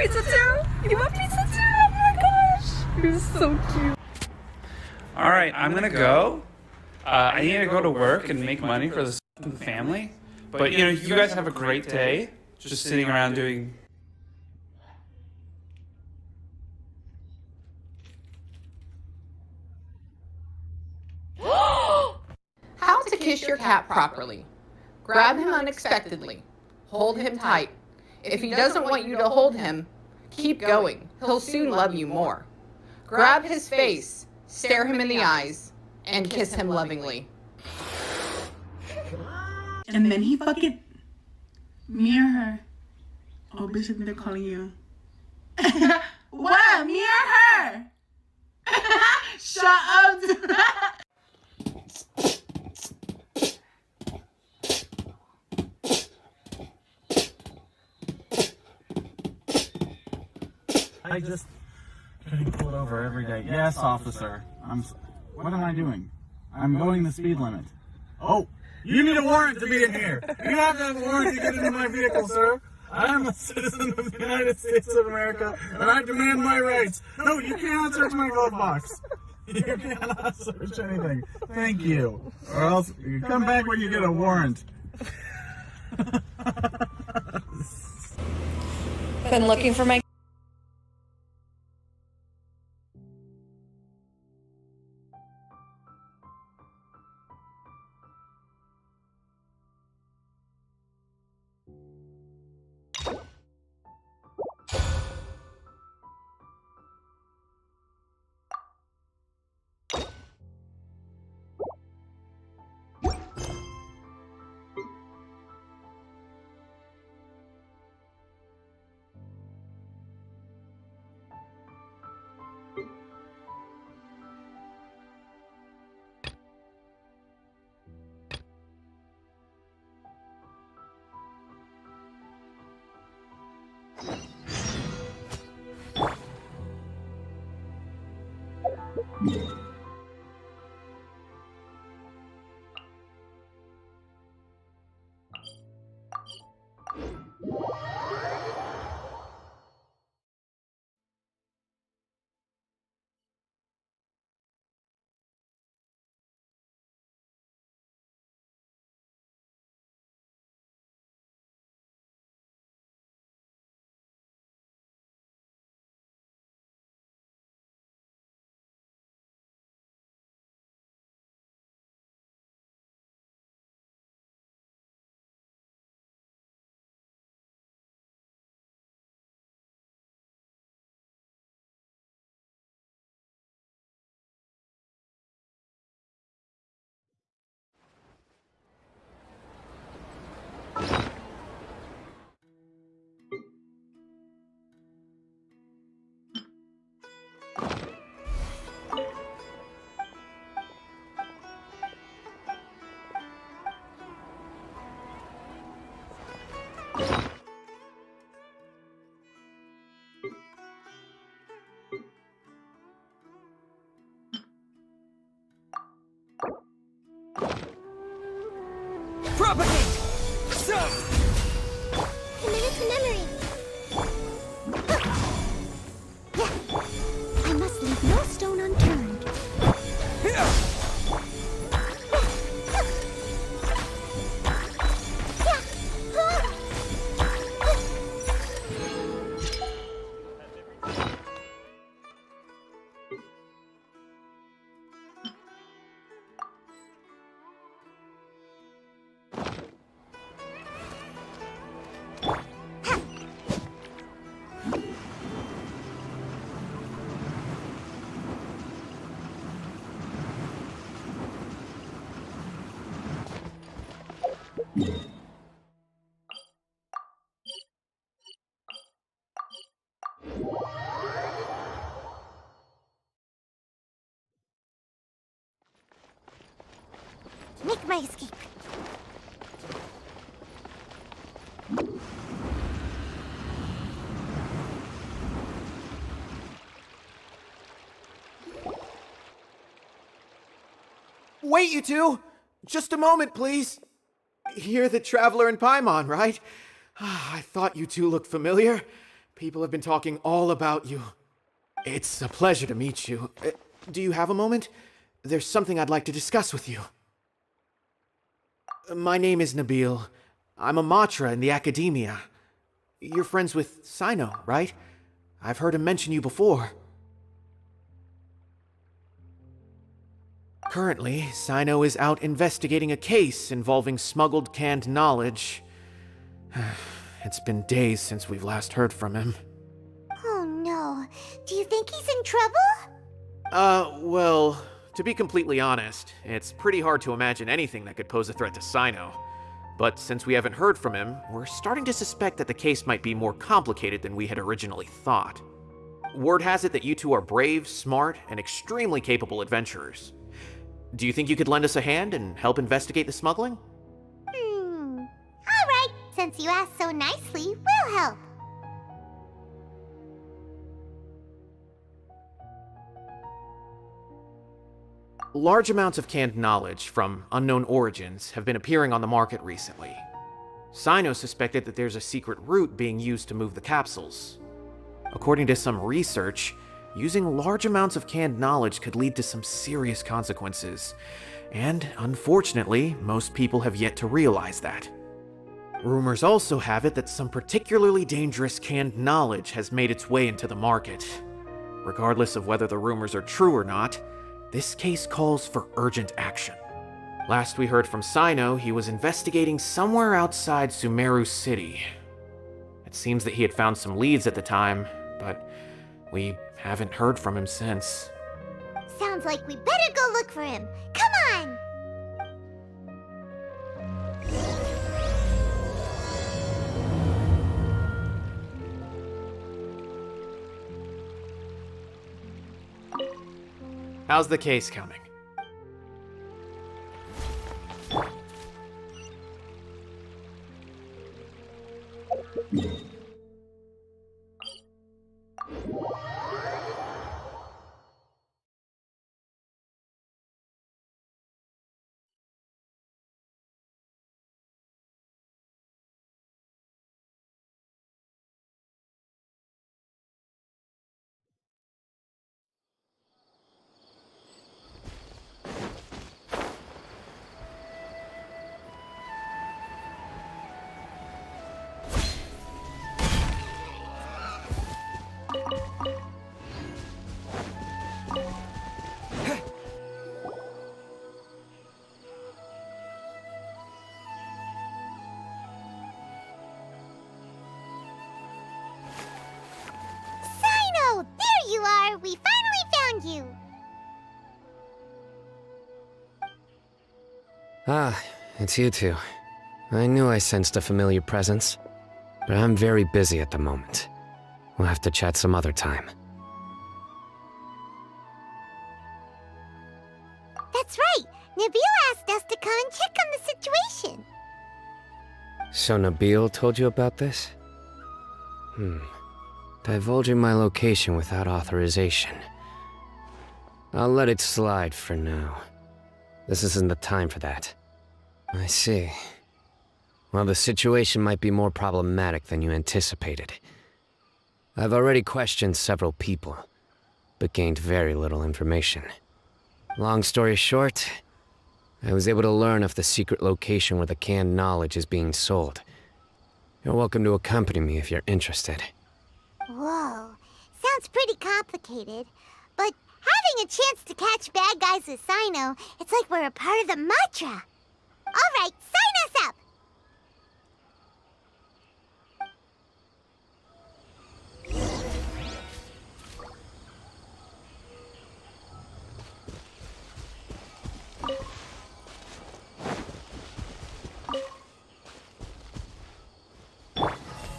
pizza too? You want pizza too? Oh my gosh. You're so cute. All right, I'm gonna go. I need to go to work and make money for this family. But you know, you guys have a great day, just sitting around doing. How to kiss your cat properly. Grab him unexpectedly. Hold him tight. If he doesn't want you to hold him, keep going. He'll soon love you more. Grab his face, stare him in the eyes, and kiss him lovingly. And then he fucking... Me or her? Oh, bitch, I think they're calling you. What? Me or her? Shut up. I just getting pulled over every day. Yes, officer. What am I doing? I'm going the speed limit. Oh, you need a warrant to be in here. You have to have a warrant to get into my vehicle, sir. I am a citizen of the United States of America, and I demand my rights. No, you cannot search my glove box. You cannot search anything. Thank you. Or else you come back when you get a warrant. Been looking for my propagate! So! Commit to memory. I must leave no stone unturned. Make my escape. Wait, you two! Just a moment, please. You're the Traveler in Paimon, right? I thought you two looked familiar. People have been talking all about you. It's a pleasure to meet you. Do you have a moment? There's something I'd like to discuss with you. My name is Nabil. I'm a matra in the academia. You're friends with Cyno, right? I've heard him mention you before. Currently, Cyno is out investigating a case involving smuggled canned knowledge. It's been days since we've last heard from him. Oh no. Do you think he's in trouble? Well, to be completely honest, it's pretty hard to imagine anything that could pose a threat to Cyno. But since we haven't heard from him, we're starting to suspect that the case might be more complicated than we had originally thought. Word has it that you two are brave, smart, and extremely capable adventurers. Do you think you could lend us a hand and help investigate the smuggling? Alright, since you asked so nicely, we'll help. Large amounts of canned knowledge from unknown origins have been appearing on the market recently. Cyno suspected that there's a secret route being used to move the capsules. According to some research, using large amounts of canned knowledge could lead to some serious consequences, and unfortunately, most people have yet to realize that. Rumors also have it that some particularly dangerous canned knowledge has made its way into the market. Regardless of whether the rumors are true or not, this case calls for urgent action. Last we heard from Cyno, he was investigating somewhere outside Sumeru City. It seems that he had found some leads at the time, but we haven't heard from him since. Sounds like we better go look for him. Come on! How's the case coming? Cyno! There you are! We finally found you! Ah, it's you two. I knew I sensed a familiar presence, but I'm very busy at the moment. We'll have to chat some other time. That's right! Nabil asked us to come and check on the situation. So Nabil told you about this? Divulging my location without authorization. I'll let it slide for now. This isn't the time for that. I see. Well, the situation might be more problematic than you anticipated. I've already questioned several people, but gained very little information. Long story short, I was able to learn of the secret location where the canned knowledge is being sold. You're welcome to accompany me if you're interested. Whoa, sounds pretty complicated. But having a chance to catch bad guys with Cyno, it's like we're a part of the mantra. Alright, sign us up!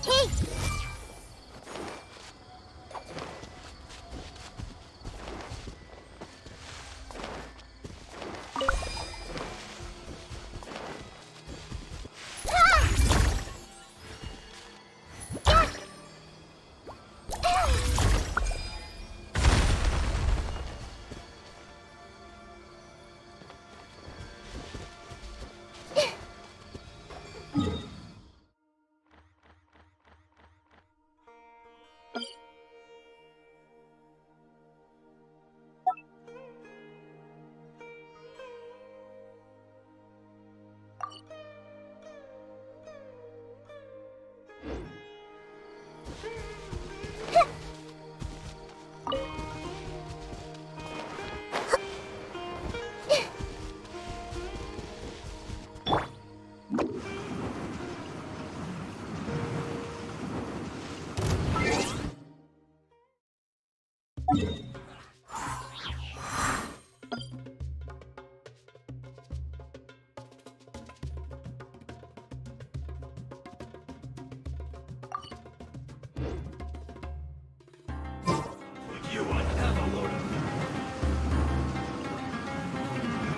Hey!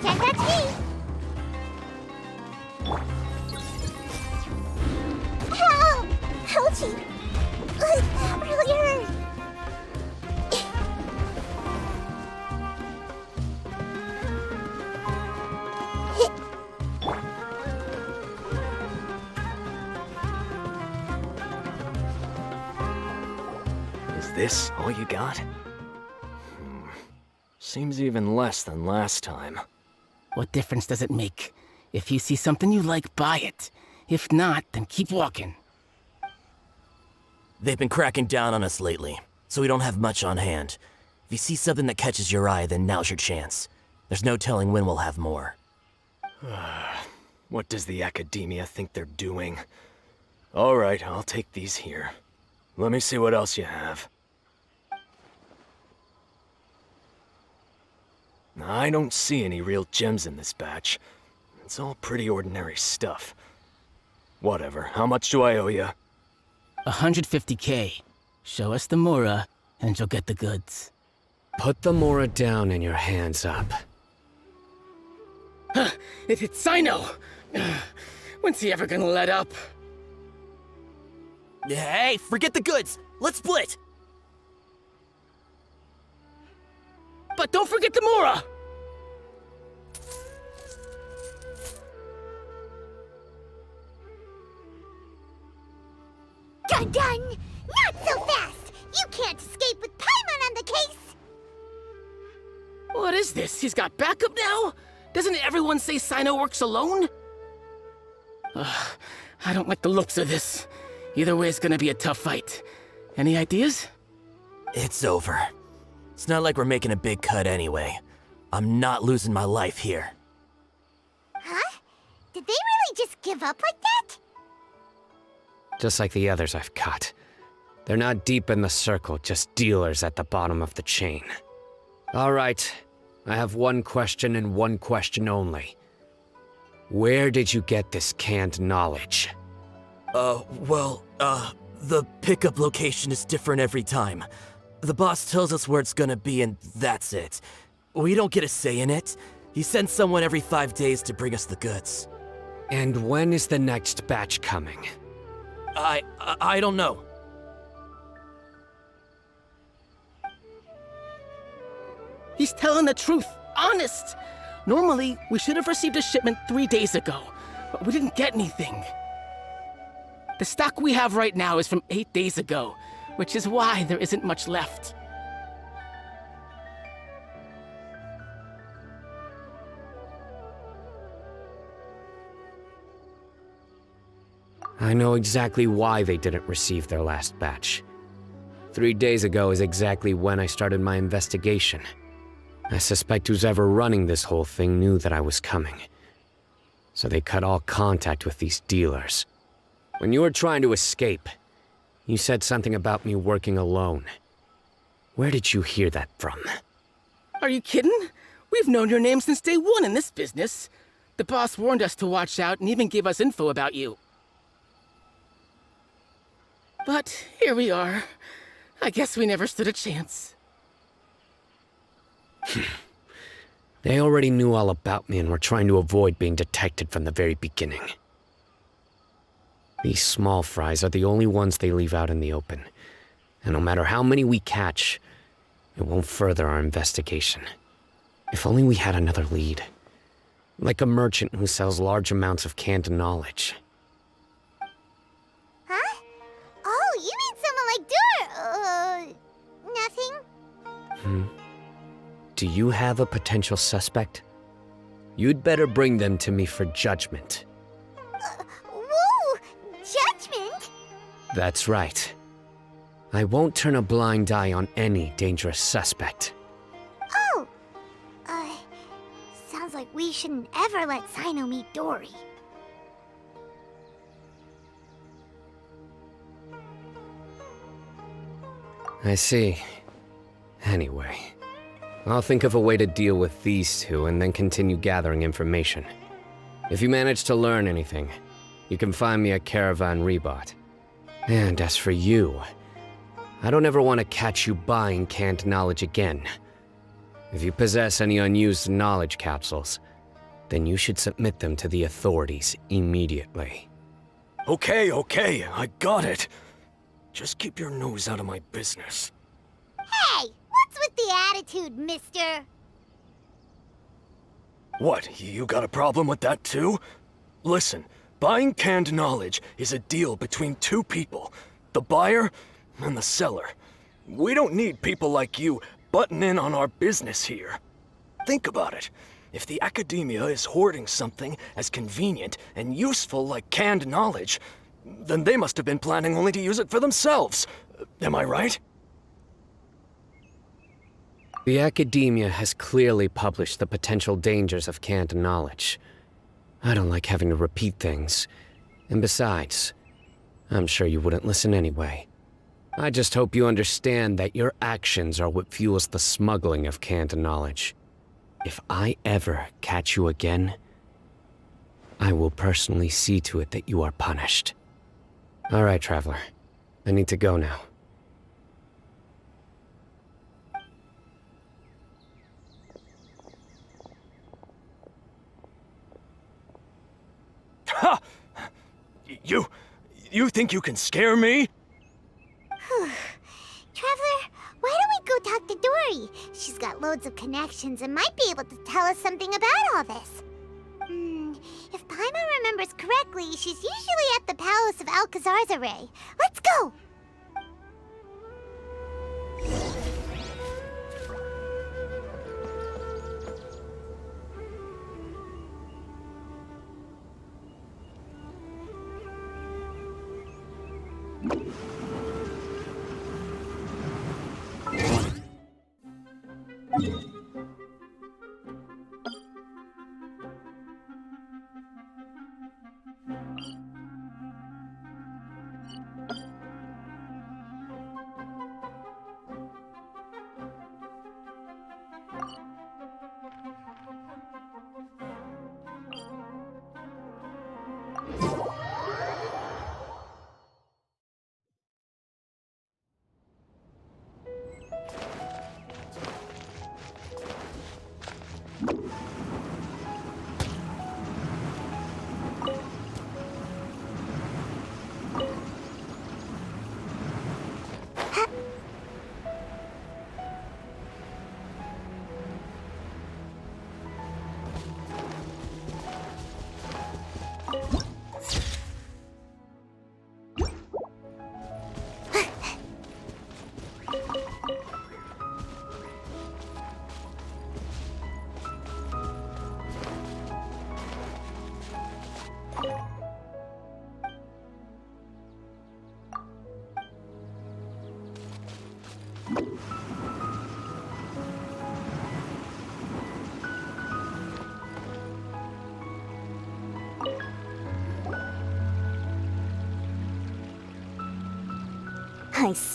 Yeah, that's me. Ow! Ouchie! That really hurt. Is this all you got? Seems even less than last time. What difference does it make? If you see something you like, buy it. If not, then keep walking. They've been cracking down on us lately, so we don't have much on hand. If you see something that catches your eye, then now's your chance. There's no telling when we'll have more. What does the academia think they're doing? Alright, I'll take these here. Let me see what else you have. I don't see any real gems in this batch. It's all pretty ordinary stuff. Whatever, how much do I owe you? 150K. Show us the Mora, and you'll get the goods. Put the Mora down and your hands up. It's Cyno! When's he ever gonna let up? Hey, forget the goods! Let's split! But don't forget the Mora! Dun! Not so fast! You can't escape with Paimon on the case! What is this? He's got backup now? Doesn't everyone say Cyno works alone? I don't like the looks of this. Either way, it's gonna be a tough fight. Any ideas? It's over. It's not like we're making a big cut anyway. I'm not losing my life here. Huh? Did they really just give up like that? Just like the others I've caught. They're not deep in the circle, just dealers at the bottom of the chain. All right, I have one question and one question only. Where did you get this canned knowledge? The pickup location is different every time. The boss tells us where it's gonna be and that's it. We don't get a say in it. He sends someone every 5 days to bring us the goods. And when is the next batch coming? I don't know. He's telling the truth. Honest. Normally, we should have received a shipment 3 days ago, but we didn't get anything. The stock we have right now is from 8 days ago, which is why there isn't much left. I know exactly why they didn't receive their last batch. 3 days ago is exactly when I started my investigation. I suspect who's ever running this whole thing knew that I was coming. So they cut all contact with these dealers. When you were trying to escape, you said something about me working alone. Where did you hear that from? Are you kidding? We've known your name since day one in this business. The boss warned us to watch out and even gave us info about you. But here we are. I guess we never stood a chance. They already knew all about me and were trying to avoid being detected from the very beginning. These small fries are the only ones they leave out in the open. And no matter how many we catch, it won't further our investigation. If only we had another lead. Like a merchant who sells large amounts of canned knowledge. Huh? Oh, you mean someone like nothing? Do you have a potential suspect? You'd better bring them to me for judgment. Whoa! Judgment? That's right. I won't turn a blind eye on any dangerous suspect. Oh! Sounds like we shouldn't ever let Cyno meet Dory. I see. Anyway, I'll think of a way to deal with these two and then continue gathering information. If you manage to learn anything, you can find me at Caravan Rebot. And as for you, I don't ever want to catch you buying canned knowledge again. If you possess any unused knowledge capsules, then you should submit them to the authorities immediately. Okay, I got it. Just keep your nose out of my business. Hey, what's with the attitude, mister? What, you got a problem with that too? Listen, buying canned knowledge is a deal between two people, the buyer and the seller. We don't need people like you butting in on our business here. Think about it. If the academia is hoarding something as convenient and useful like canned knowledge, then they must have been planning only to use it for themselves. Am I right? The academia has clearly published the potential dangers of canned knowledge. I don't like having to repeat things. And besides, I'm sure you wouldn't listen anyway. I just hope you understand that your actions are what fuels the smuggling of canned knowledge. If I ever catch you again, I will personally see to it that you are punished. All right, Traveler. I need to go now. Ha! You think you can scare me? Traveler, why don't we go talk to Dory? She's got loads of connections and might be able to tell us something about all this. If Paimon remembers correctly, she's usually at the Palace of Alcazar's Array. Let's go!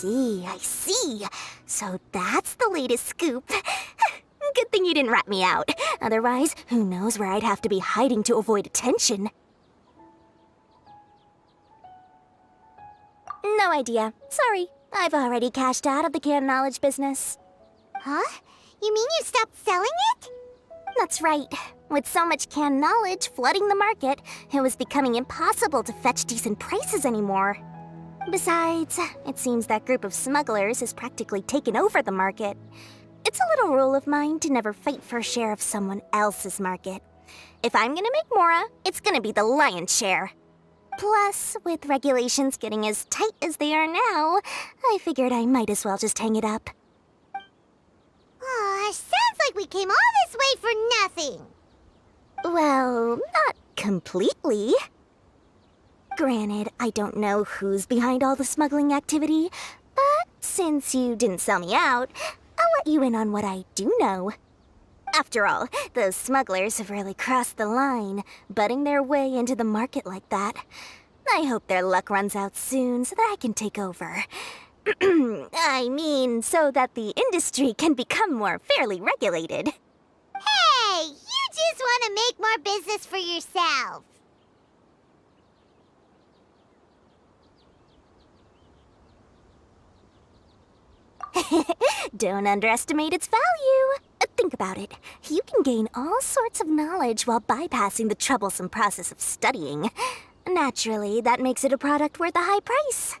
I see. So that's the latest scoop. Good thing you didn't rat me out. Otherwise, who knows where I'd have to be hiding to avoid attention. No idea. Sorry. I've already cashed out of the canned knowledge business. Huh? You mean you stopped selling it? That's right. With so much canned knowledge flooding the market, it was becoming impossible to fetch decent prices anymore. Besides, it seems that group of smugglers has practically taken over the market. It's a little rule of mine to never fight for a share of someone else's market. If I'm gonna make Mora, it's gonna be the lion's share. Plus, with regulations getting as tight as they are now, I figured I might as well just hang it up. Aw, sounds like we came all this way for nothing. Well, not completely. Granted, I don't know who's behind all the smuggling activity, but since you didn't sell me out, I'll let you in on what I do know. After all, those smugglers have really crossed the line, butting their way into the market like that. I hope their luck runs out soon so that I can take over. I mean, so that the industry can become more fairly regulated. Hey, you just want to make more business for yourself. Don't underestimate its value. Think about it. You can gain all sorts of knowledge while bypassing the troublesome process of studying. Naturally, that makes it a product worth a high price.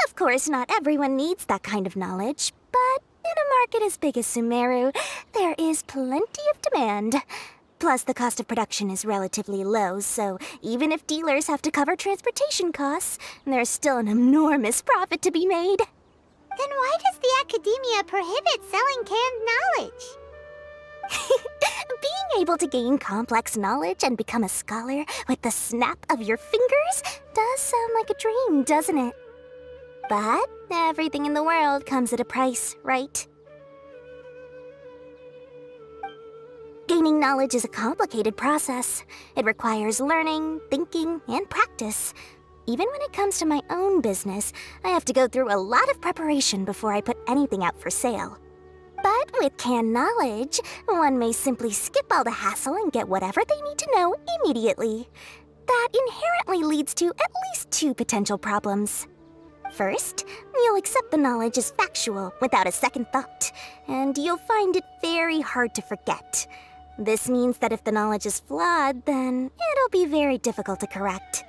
Of course, not everyone needs that kind of knowledge, but in a market as big as Sumeru, there is plenty of demand. Plus, the cost of production is relatively low, so even if dealers have to cover transportation costs, there's still an enormous profit to be made. Then why does the academia prohibit selling canned knowledge? Being able to gain complex knowledge and become a scholar with the snap of your fingers does sound like a dream, doesn't it? But everything in the world comes at a price, right? Gaining knowledge is a complicated process. It requires learning, thinking, and practice. Even when it comes to my own business, I have to go through a lot of preparation before I put anything out for sale. But with canned knowledge, one may simply skip all the hassle and get whatever they need to know immediately. That inherently leads to at least two potential problems. First, you'll accept the knowledge as factual without a second thought, and you'll find it very hard to forget. This means that if the knowledge is flawed, then it'll be very difficult to correct.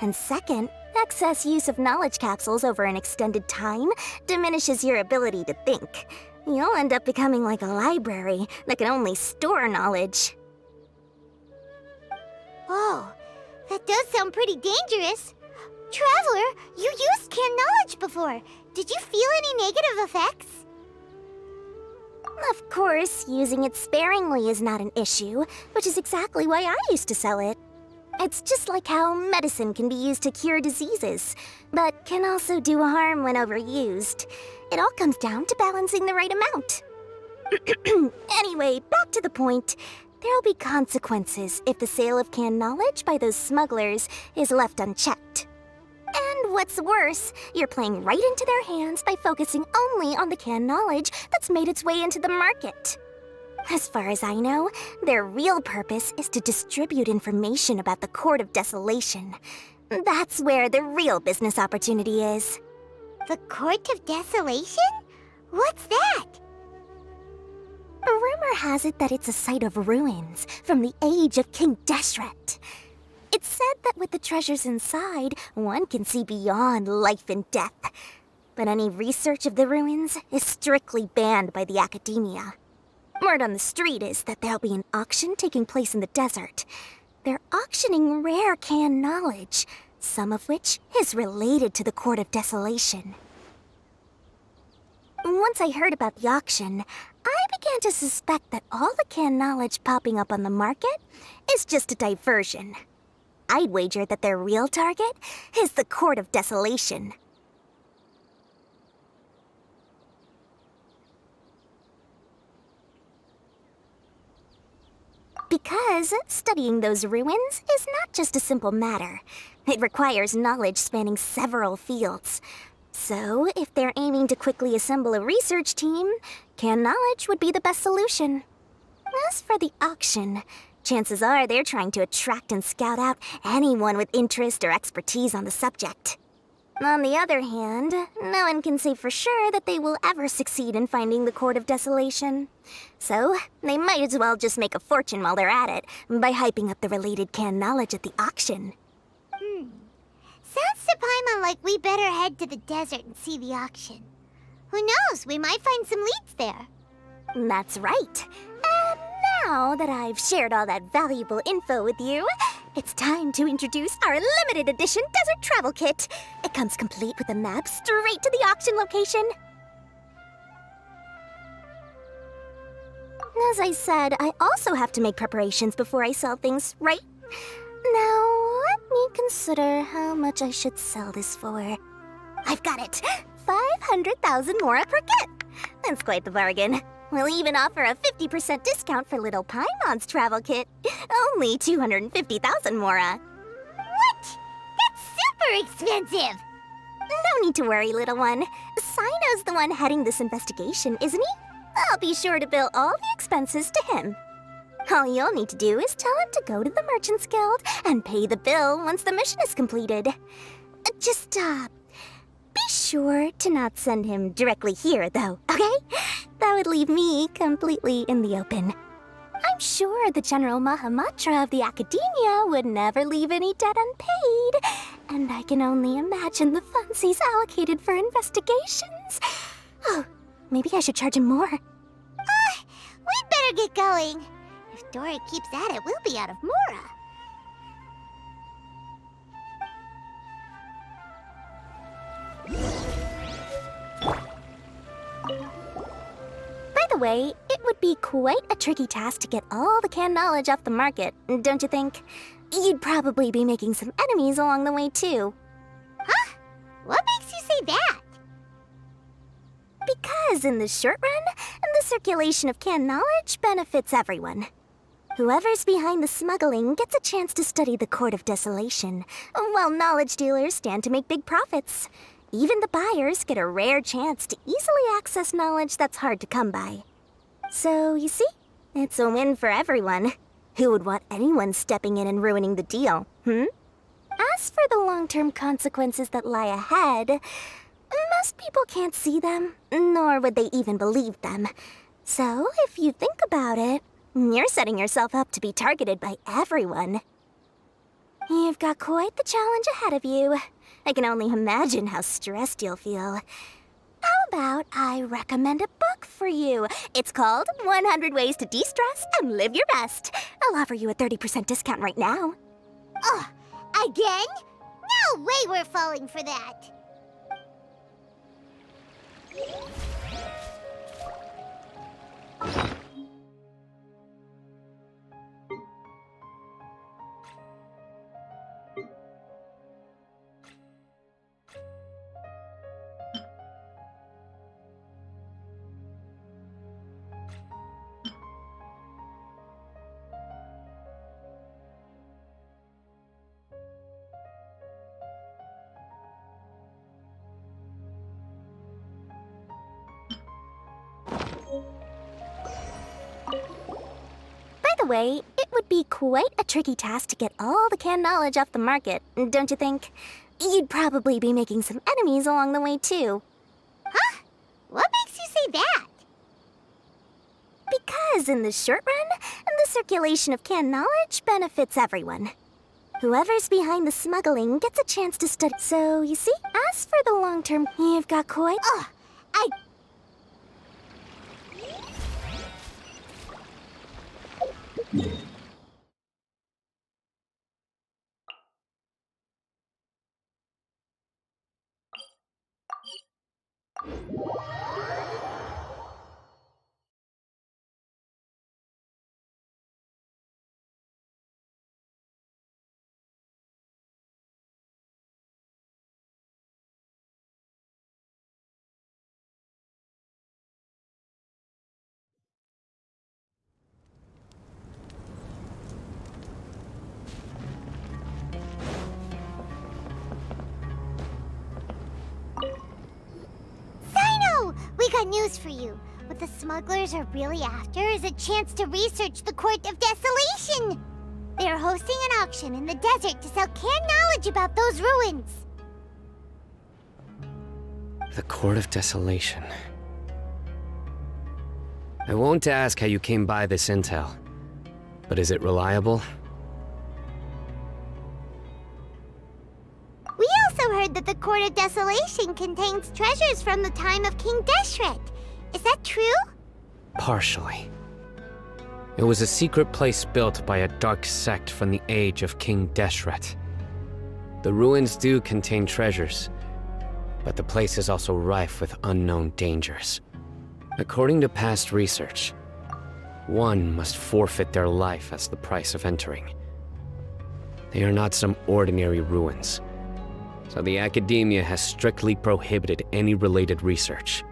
And second, excess use of knowledge capsules over an extended time diminishes your ability to think. You'll end up becoming like a library that can only store knowledge. Whoa, that does sound pretty dangerous. Traveler, you used canned knowledge before. Did you feel any negative effects? Of course, using it sparingly is not an issue, which is exactly why I used to sell it. It's just like how medicine can be used to cure diseases, but can also do harm when overused. It all comes down to balancing the right amount. Anyway, back to the point. There'll be consequences if the sale of canned knowledge by those smugglers is left unchecked. And what's worse, you're playing right into their hands by focusing only on the canned knowledge that's made its way into the market. As far as I know, their real purpose is to distribute information about the Court of Desolation. That's where the real business opportunity is. The Court of Desolation? What's that? A rumor has it that it's a site of ruins from the age of King Deshret. It's said that with the treasures inside, one can see beyond life and death. But any research of the ruins is strictly banned by the academia. Word on the street is that there'll be an auction taking place in the desert. They're auctioning rare canned knowledge, some of which is related to the Court of Desolation. Once I heard about the auction, I began to suspect that all the canned knowledge popping up on the market is just a diversion. I'd wager that their real target is the Court of Desolation. Because studying those ruins is not just a simple matter. It requires knowledge spanning several fields. So, if they're aiming to quickly assemble a research team, canned knowledge would be the best solution. As for the auction, chances are they're trying to attract and scout out anyone with interest or expertise on the subject. On the other hand, no one can say for sure that they will ever succeed in finding the Court of Desolation. So, they might as well just make a fortune while they're at it by hyping up the related canned knowledge at the auction. Sounds to Paimon like we better head to the desert and see the auction. Who knows, we might find some leads there. That's right. And now that I've shared all that valuable info with you, it's time to introduce our limited edition desert travel kit. It comes complete with a map straight to the auction location. As I said, I also have to make preparations before I sell things, right? Now, let me consider how much I should sell this for. I've got it! 500,000 mora per kit! That's quite the bargain. We'll even offer a 50% discount for little Paimon's travel kit. Only 250,000 mora. What? That's super expensive! No need to worry, little one. Cyno's the one heading this investigation, isn't he? I'll be sure to bill all the expenses to him. All you'll need to do is tell him to go to the Merchants Guild and pay the bill once the mission is completed. Just, be sure to not send him directly here, though, okay? That would leave me completely in the open. I'm sure the General Mahamatra of the Academia would never leave any debt unpaid, and I can only imagine the funds he's allocated for investigations. Oh, maybe I should charge him more. We'd better get going. If Dory keeps at it, we'll be out of Mora. By the way, it would be quite a tricky task to get all the canned knowledge off the market, don't you think? You'd probably be making some enemies along the way, too. Huh? What makes you say that? Because in the short run, the circulation of canned knowledge benefits everyone. Whoever's behind the smuggling gets a chance to study the Court of Desolation, while knowledge dealers stand to make big profits. Even the buyers get a rare chance to easily access knowledge that's hard to come by. So, you see, it's a win for everyone. Who would want anyone stepping in and ruining the deal, As for the long-term consequences that lie ahead, most people can't see them, nor would they even believe them. So, if you think about it, you're setting yourself up to be targeted by everyone. You've got quite the challenge ahead of you. I can only imagine how stressed you'll feel. How about I recommend a book for you? It's called 100 Ways to De-Stress and Live Your Best. I'll offer you a 30% discount right now. Oh, again? No way we're falling for that. By the way, it would be quite a tricky task to get all the canned knowledge off the market, don't you think? You'd probably be making some enemies along the way, too. Huh? What makes you say that? Because in the short run, the circulation of canned knowledge benefits everyone. Whoever's behind the smuggling gets a chance to study. So, you see, as for the long-term, you've got quite... Oh, Cyno! We got news for you. What the smugglers are really after is a chance to research the Court of Desolation. They are hosting an auction in the desert to sell canned knowledge about those ruins. The Court of Desolation. I won't ask how you came by this intel, but is it reliable? We also heard that the Court of Desolation contains treasures from the time of King Deshret. Is that true? Partially. It was a secret place built by a dark sect from the age of King Deshret. The ruins do contain treasures, but the place is also rife with unknown dangers. According to past research, one must forfeit their life as the price of entering. They are not some ordinary ruins, so the Academia has strictly prohibited any related research.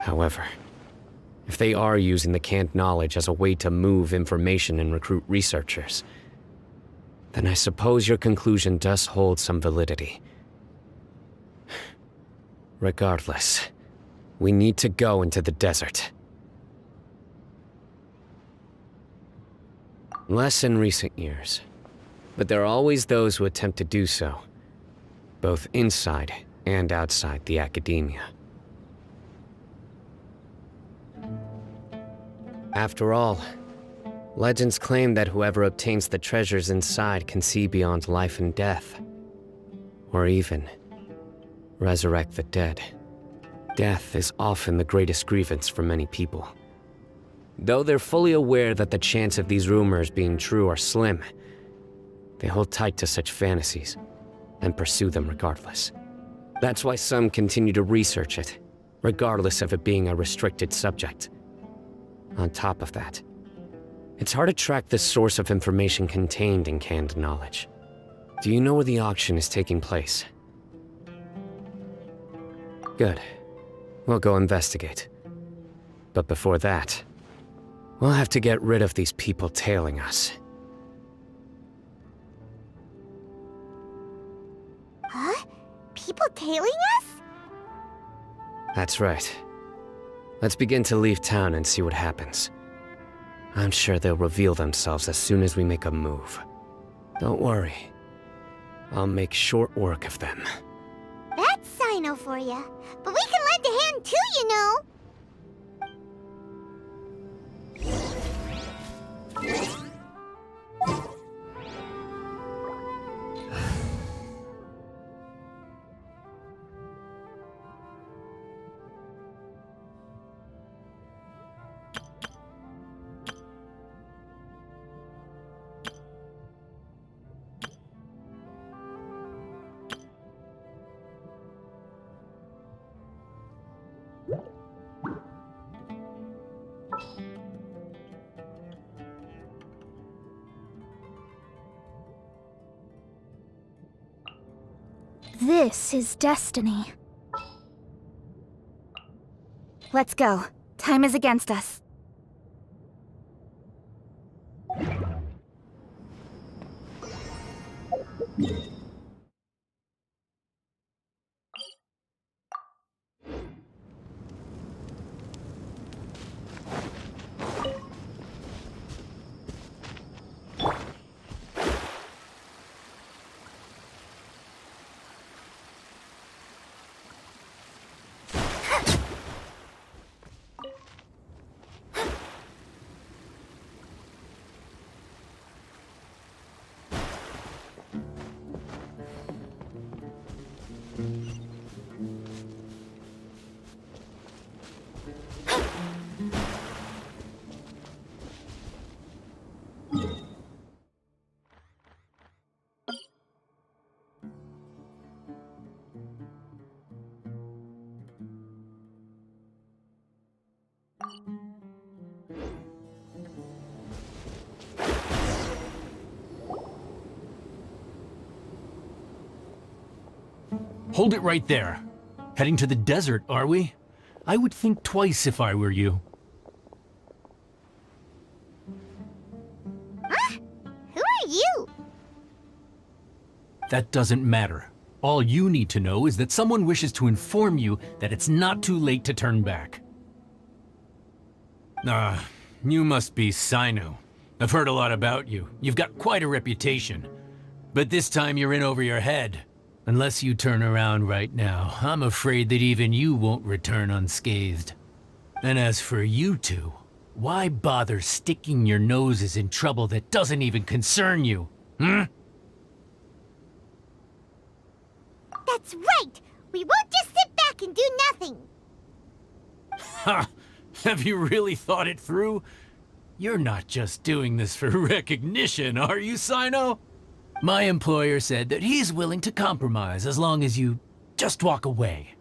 However, if they are using the canned knowledge as a way to move information and recruit researchers, then I suppose your conclusion does hold some validity. Regardless, we need to go into the desert. Less in recent years, but there are always those who attempt to do so, both inside and outside the academia. After all, legends claim that whoever obtains the treasures inside can see beyond life and death, or even resurrect the dead. Death is often the greatest grievance for many people. Though they're fully aware that the chance of these rumors being true are slim, they hold tight to such fantasies and pursue them regardless. That's why some continue to research it, regardless of it being a restricted subject. On top of that, it's hard to track the source of information contained in canned knowledge. Do you know where the auction is taking place? Good. We'll go investigate. But before that, we'll have to get rid of these people tailing us. Huh? People tailing us? That's right. Let's begin to leave town and see what happens. I'm sure they'll reveal themselves as soon as we make a move. Don't worry. I'll make short work of them. That's Cyno for ya. But we can lend a hand too, you know. This is destiny. Let's go. Time is against us. Hold it right there. Heading to the desert, are we? I would think twice if I were you. Huh? Who are you? That doesn't matter. All you need to know is that someone wishes to inform you that it's not too late to turn back. You must be Cyno. I've heard a lot about you. You've got quite a reputation. But this time you're in over your head. Unless you turn around right now, I'm afraid that even you won't return unscathed. And as for you two, why bother sticking your noses in trouble that doesn't even concern you, hmm? That's right! We won't just sit back and do nothing! Ha! Have you really thought it through? You're not just doing this for recognition, are you, Cyno? My employer said that he's willing to compromise as long as you just walk away.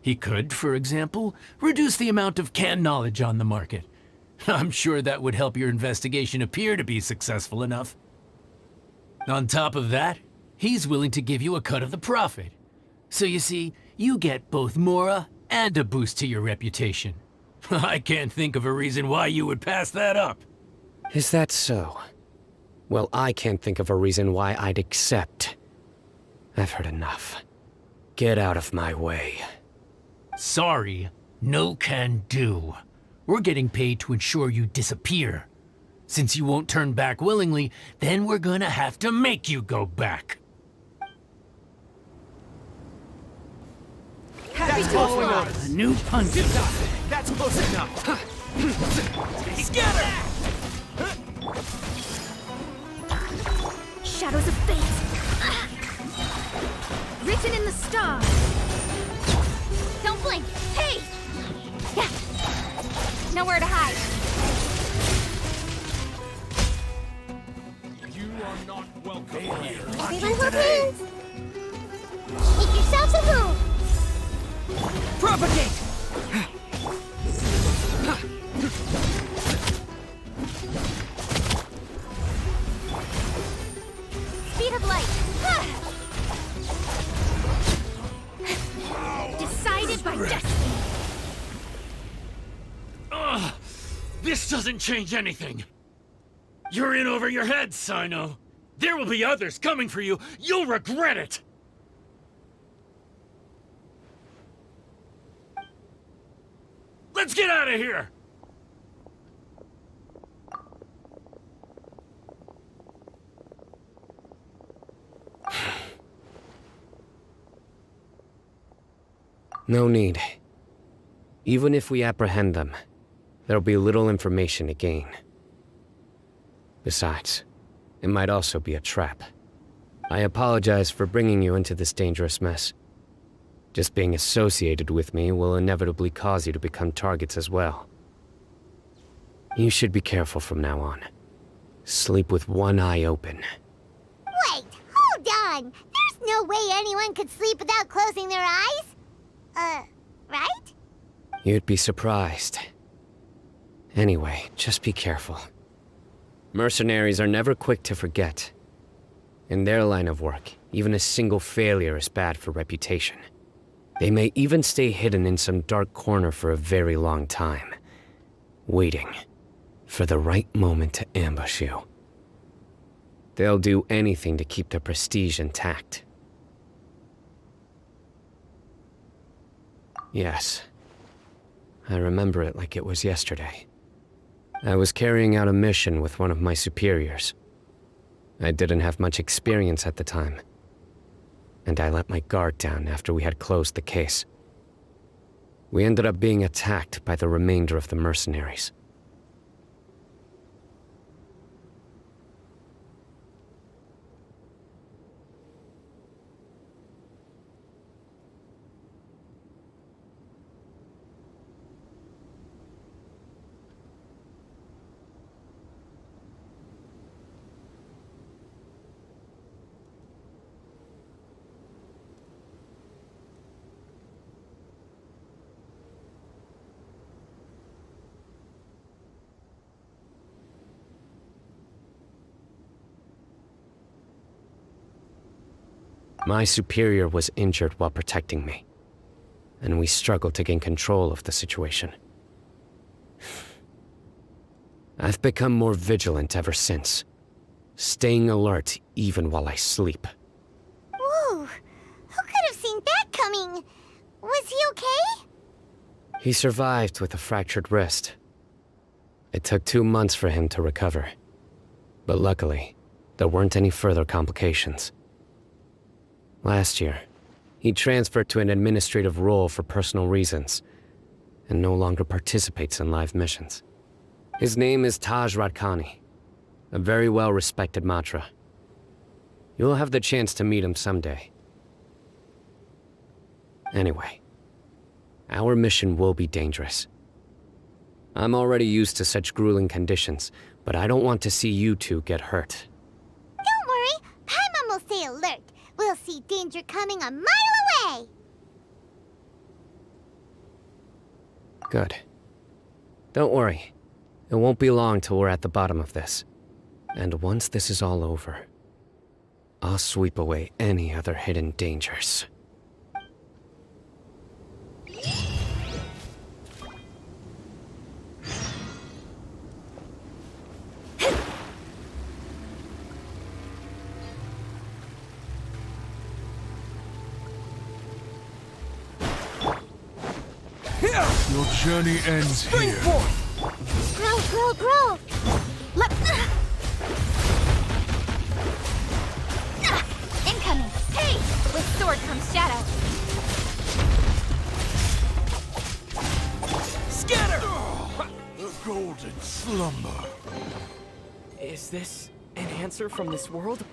He could, for example, reduce the amount of canned knowledge on the market. I'm sure that would help your investigation appear to be successful enough. On top of that, he's willing to give you a cut of the profit. So you see, you get both Mora and a boost to your reputation. I can't think of a reason why you would pass that up. Is that so? Well, I can't think of a reason why I'd accept. I've heard enough. Get out of my way. Sorry, no can do. We're getting paid to ensure you disappear. Since you won't turn back willingly, then we're gonna have to make you go back. That's close enough. A new punch. That's close enough. Scatter! Shadows of fate. Written in the stars. Don't blink. Hey! Yeah. Nowhere to hide. You are not welcome here. Everyone hold hands. Make yourselves a move. Propagate! Speed of light. Decided by destiny. Ugh, this doesn't change anything. You're in over your head, Cyno. There will be others coming for you. You'll regret it. Let's get out of here! No need. Even if we apprehend them, there'll be little information to gain. Besides, it might also be a trap. I apologize for bringing you into this dangerous mess. Just being associated with me will inevitably cause you to become targets as well. You should be careful from now on. Sleep with one eye open. Wait, hold on. There's no way anyone could sleep without closing their eyes. Right? You'd be surprised. Anyway, just be careful. Mercenaries are never quick to forget. In their line of work, even a single failure is bad for reputation. They may even stay hidden in some dark corner for a very long time, waiting for the right moment to ambush you. They'll do anything to keep their prestige intact. Yes, I remember it like it was yesterday. I was carrying out a mission with one of my superiors. I didn't have much experience at the time, and I let my guard down after we had closed the case. We ended up being attacked by the remainder of the mercenaries. My superior was injured while protecting me, and we struggled to gain control of the situation. I've become more vigilant ever since, staying alert even while I sleep. Whoa, who could have seen that coming? Was he okay? He survived with a fractured wrist. It took 2 months for him to recover, but luckily, there weren't any further complications. Last year, he transferred to an administrative role for personal reasons, and no longer participates in live missions. His name is Taj Radkani, a very well-respected Matra. You'll have the chance to meet him someday. Anyway, our mission will be dangerous. I'm already used to such grueling conditions, but I don't want to see you two get hurt. Don't worry, Paimon will stay alert. We'll see danger coming a mile away! Good. Don't worry. It won't be long till we're at the bottom of this. And once this is all over, I'll sweep away any other hidden dangers. journey ends Spring here. forth! Grow! Incoming! Hey! With sword comes shadow. Scatter! The golden slumber. Is this an answer from this world?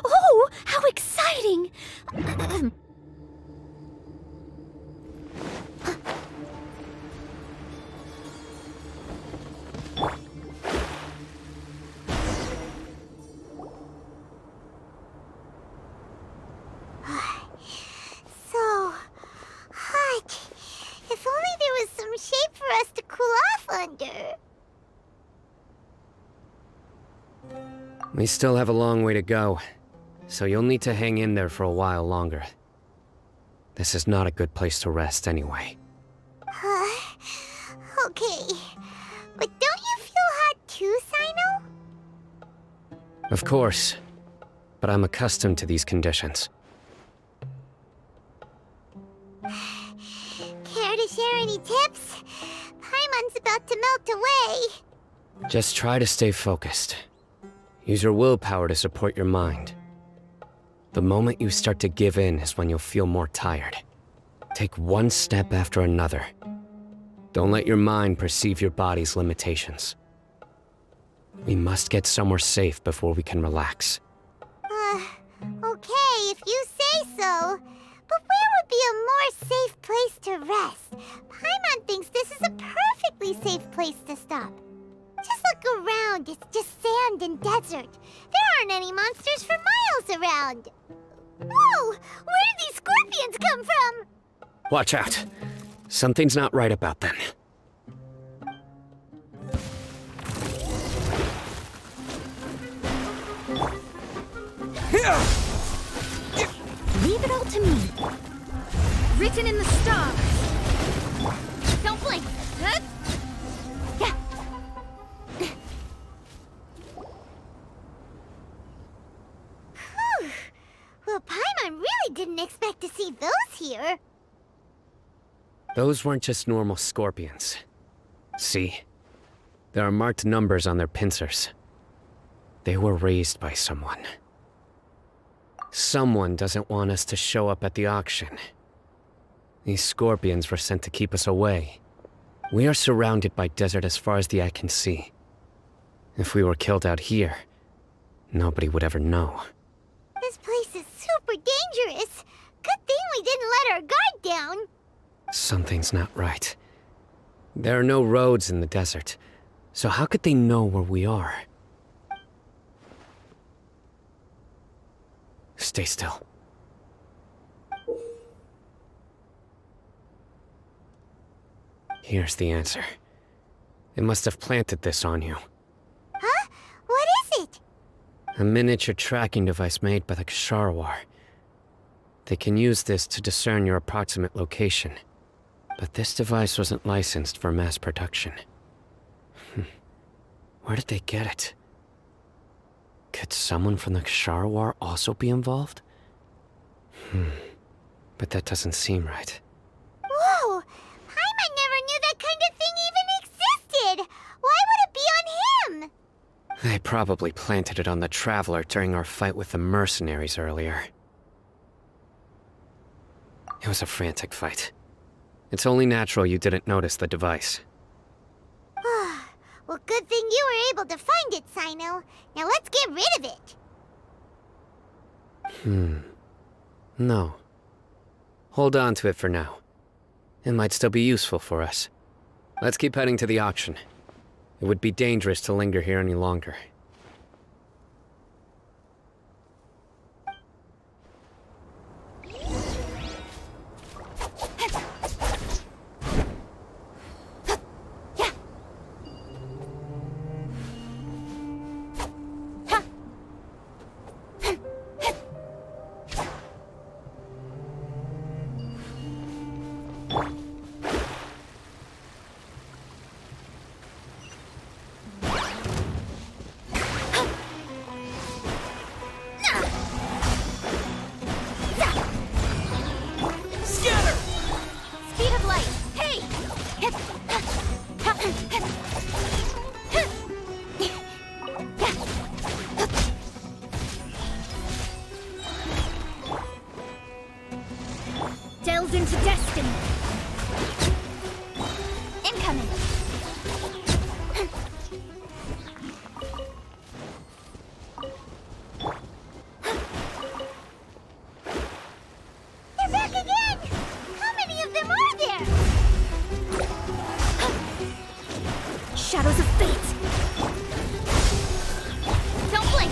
Oh, how exciting! So hot. If only there was some shape for us to cool off under. We still have a long way to go, so you'll need to hang in there for a while longer. This is not a good place to rest anyway. Okay. But don't you feel hot too, Cyno? Of course, but I'm accustomed to these conditions. Care to share any tips? Paimon's about to melt away. Just try to stay focused. Use your willpower to support your mind. The moment you start to give in is when you'll feel more tired. Take one step after another. Don't let your mind perceive your body's limitations. We must get somewhere safe before we can relax. Okay, if you say so. But where would be a more safe place to rest? Paimon thinks this is a perfectly safe place to stop. Just look around, it's just sand and desert. There aren't any monsters for miles around. Whoa! Where did these scorpions come from? Watch out. Something's not right about them. Leave it all to me. Written in the stars. Don't blink. Huh? Yeah. Whew. Well, Paimon really didn't expect to see those here. Those weren't just normal scorpions. See? There are marked numbers on their pincers. They were raised by someone. Someone doesn't want us to show up at the auction. These scorpions were sent to keep us away. We are surrounded by desert as far as the eye can see. If we were killed out here, nobody would ever know. This place is super dangerous. Good thing we didn't let our guard down. Something's not right. There are no roads in the desert, so how could they know where we are? Stay still. Here's the answer. It must have planted this on you. Huh? What is it? A miniature tracking device made by the Ksharawar. They can use this to discern your approximate location. But this device wasn't licensed for mass production. Where did they get it? Could someone from the Ksharawar also be involved? But that doesn't seem right. Whoa! Paimon never knew that kind of thing even existed! Why would it be on him? They probably planted it on the Traveler during our fight with the mercenaries earlier. It was a frantic fight. It's only natural you didn't notice the device. Well, good thing you were able to find it, Cyno. Now let's get rid of it. No. Hold on to it for now. It might still be useful for us. Let's keep heading to the auction. It would be dangerous to linger here any longer. Delves into destiny. Incoming. They're back again! How many of them are there? Shadows of fate. Don't blink.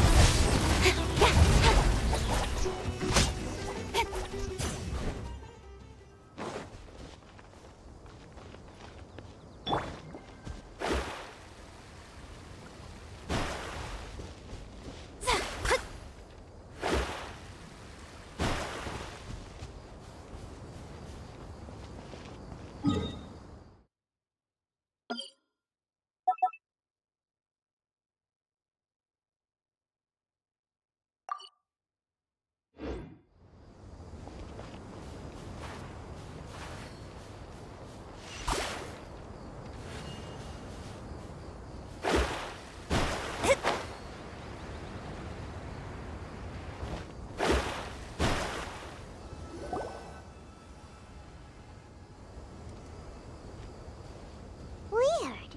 Weird.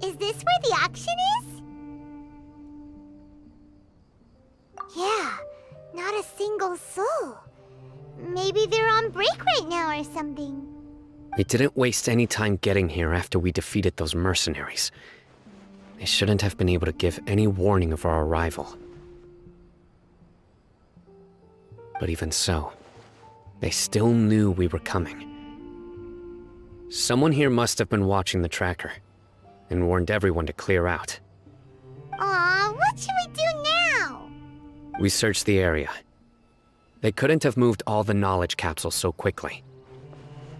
Is this where the auction is? Yeah, not a single soul. Maybe they're on break right now or something. We didn't waste any time getting here after we defeated those mercenaries. They shouldn't have been able to give any warning of our arrival. But even so, they still knew we were coming. Someone here must have been watching the tracker, and warned everyone to clear out. Aw, what should we do now? We searched the area. They couldn't have moved all the knowledge capsules so quickly.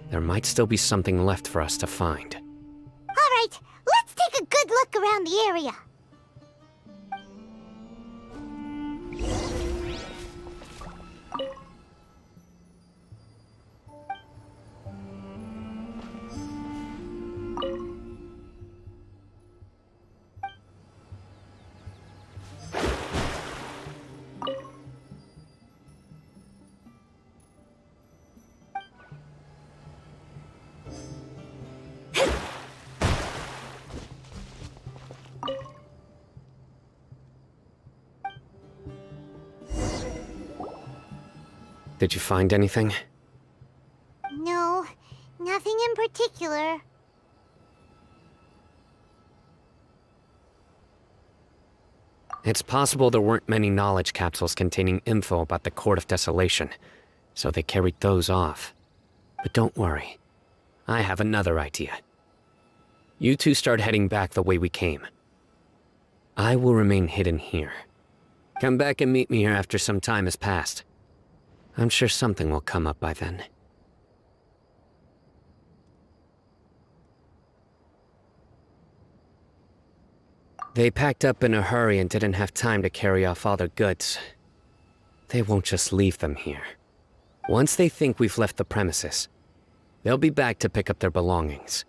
There might still be something left for us to find. Alright, let's take a good look around the area. Did you find anything? No, nothing in particular. It's possible there weren't many knowledge capsules containing info about the Court of Desolation, so they carried those off. But don't worry. I have another idea. You two start heading back the way we came. I will remain hidden here. Come back and meet me here after some time has passed. I'm sure something will come up by then. They packed up in a hurry and didn't have time to carry off all their goods. They won't just leave them here. Once they think we've left the premises, they'll be back to pick up their belongings.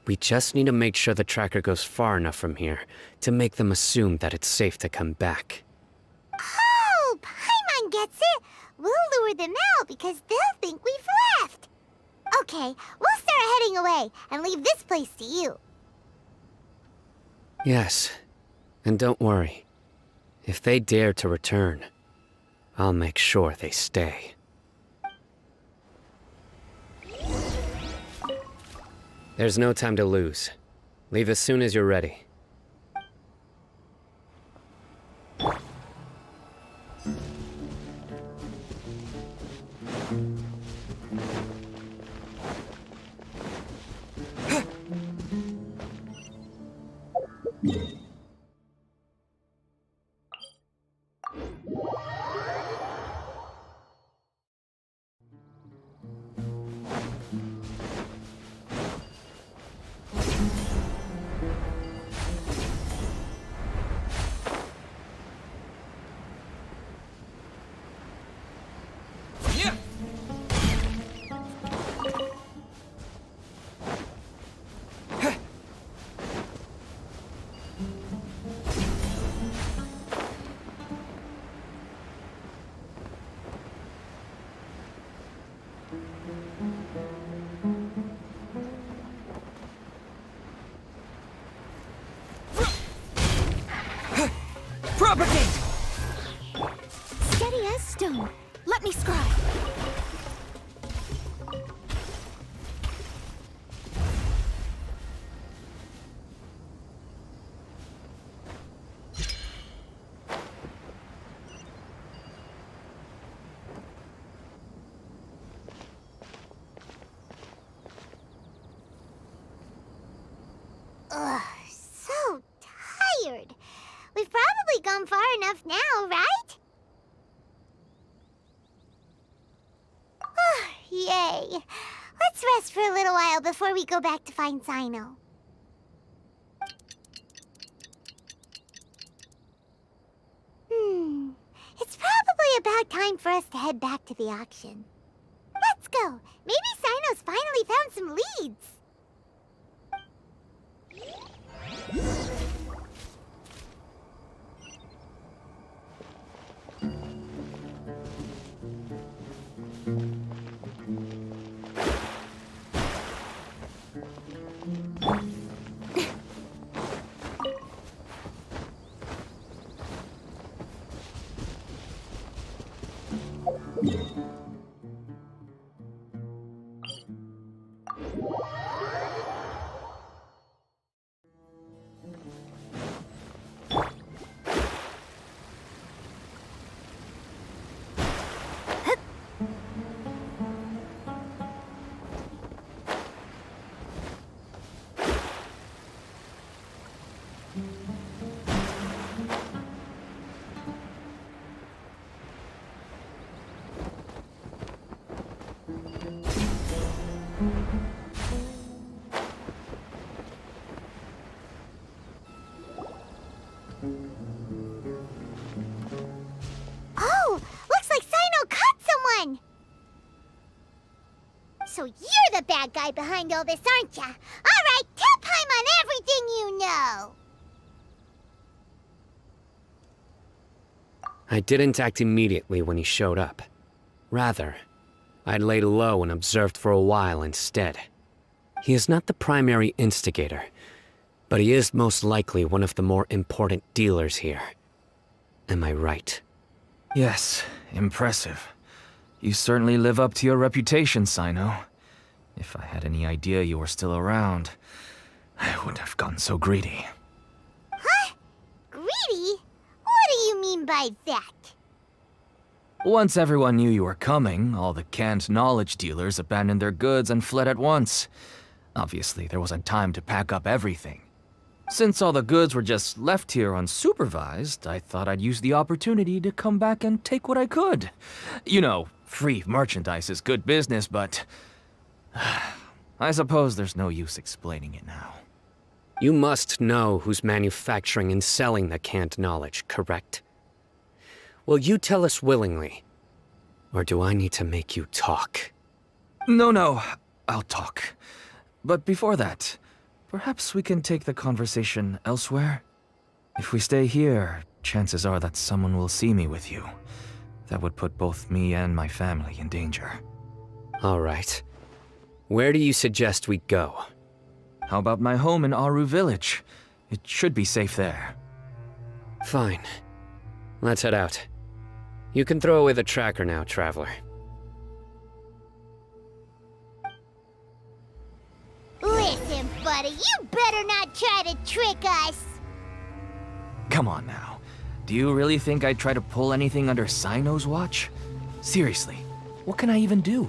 We just need to make sure the tracker goes far enough from here to make them assume that it's safe to come back. Oh, Paimon gets it! We'll lure them out because they'll think we've left. Okay, we'll start heading away and leave this place to you. Yes, and don't worry. If they dare to return, I'll make sure they stay. There's no time to lose. Leave as soon as you're ready. Propagate! Steady as stone. Let me scribe. Ugh, so tired. We've probably gone far enough now, right? Yay. Let's rest for a little while before we go back to find Cyno. It's probably about time for us to head back to the auction. Let's go. Maybe Cyno's finally found some leads. Oh, looks like Cyno caught someone! So you're the bad guy behind all this, aren't ya? Alright, tell Paimon everything you know! I didn't act immediately when he showed up. Rather, I laid low and observed for a while instead. He is not the primary instigator, but he is most likely one of the more important dealers here. Am I right? Yes, impressive. You certainly live up to your reputation, Cyno. If I had any idea you were still around, I wouldn't have gotten so greedy. Huh? Greedy? What do you mean by that? Once everyone knew you were coming, all the canned knowledge dealers abandoned their goods and fled at once. Obviously, there wasn't time to pack up everything. Since all the goods were just left here unsupervised, I thought I'd use the opportunity to come back and take what I could. You know, free merchandise is good business, but I suppose there's no use explaining it now. You must know who's manufacturing and selling the canned knowledge, correct? Will you tell us willingly? Or do I need to make you talk? No, I'll talk. But before that, perhaps we can take the conversation elsewhere? If we stay here, chances are that someone will see me with you. That would put both me and my family in danger. All right. Where do you suggest we go? How about my home in Aru Village? It should be safe there. Fine. Let's head out. You can throw away the tracker now, traveler. Listen, Listen, buddy, you better not try to trick us. Come on now. Do you really think I'd try to pull anything under Cyno's watch? Seriously, what can I even do?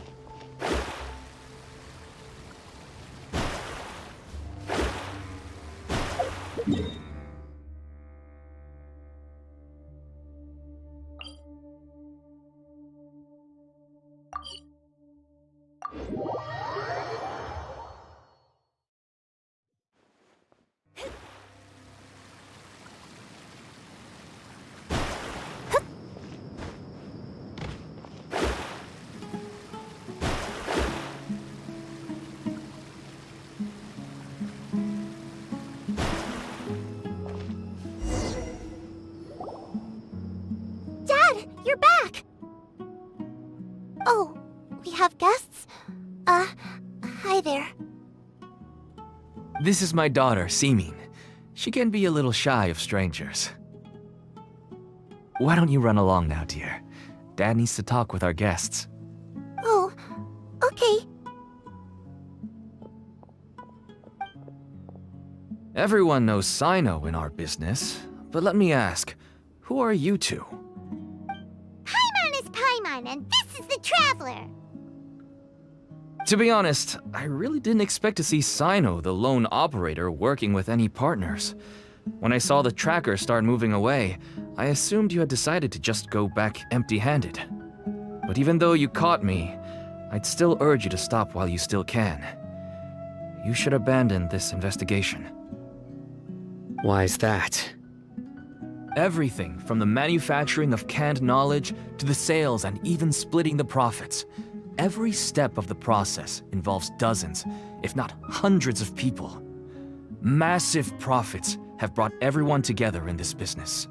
You're back! Oh, we have guests? Hi there. This is my daughter, Simin. She can be a little shy of strangers. Why don't you run along now, dear? Dad needs to talk with our guests. Oh, okay. Everyone knows Cyno in our business, but let me ask, who are you two? Paimon is Paimon, and this is the Traveler. To be honest, I really didn't expect to see Cyno, the lone operator, working with any partners. When I saw the tracker start moving away, I assumed you had decided to just go back empty-handed. But even though you caught me, I'd still urge you to stop while you still can. You should abandon this investigation. Why is that? Everything from the manufacturing of canned knowledge to the sales and even splitting the profits. Every step of the process involves dozens, if not hundreds of people. Massive profits have brought everyone together in this business.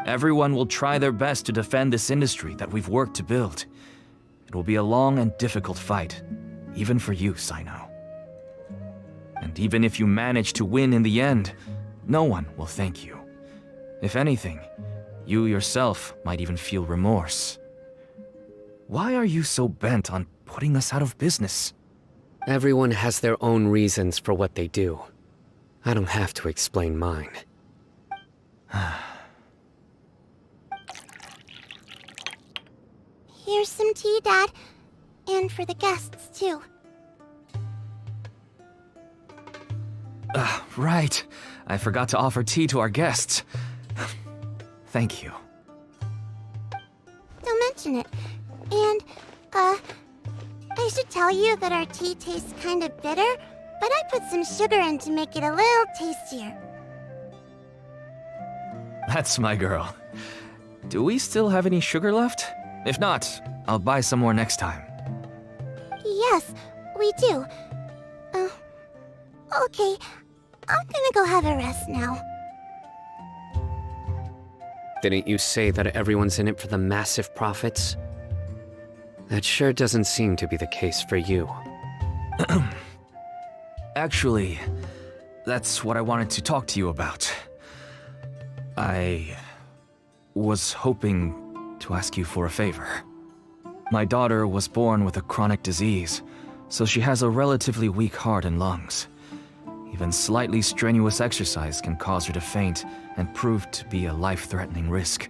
Everyone will try their best to defend this industry that we've worked to build. It will be a long and difficult fight, even for you, Cyno. And even if you manage to win in the end, no one will thank you. If anything, you yourself might even feel remorse. Why are you so bent on putting us out of business? Everyone has their own reasons for what they do. I don't have to explain mine. Here's some tea, Dad. And for the guests, too. Right. I forgot to offer tea to our guests. Thank you. Don't mention it. And, I should tell you that our tea tastes kind of bitter, but I put some sugar in to make it a little tastier. That's my girl. Do we still have any sugar left? If not, I'll buy some more next time. Yes, we do. Okay. I'm gonna go have a rest now. Didn't you say that everyone's in it for the massive profits? That sure doesn't seem to be the case for you. Actually, that's what I wanted to talk to you about. I was hoping to ask you for a favor. My daughter was born with a chronic disease, so she has a relatively weak heart and lungs. Even slightly strenuous exercise can cause her to faint and prove to be a life-threatening risk.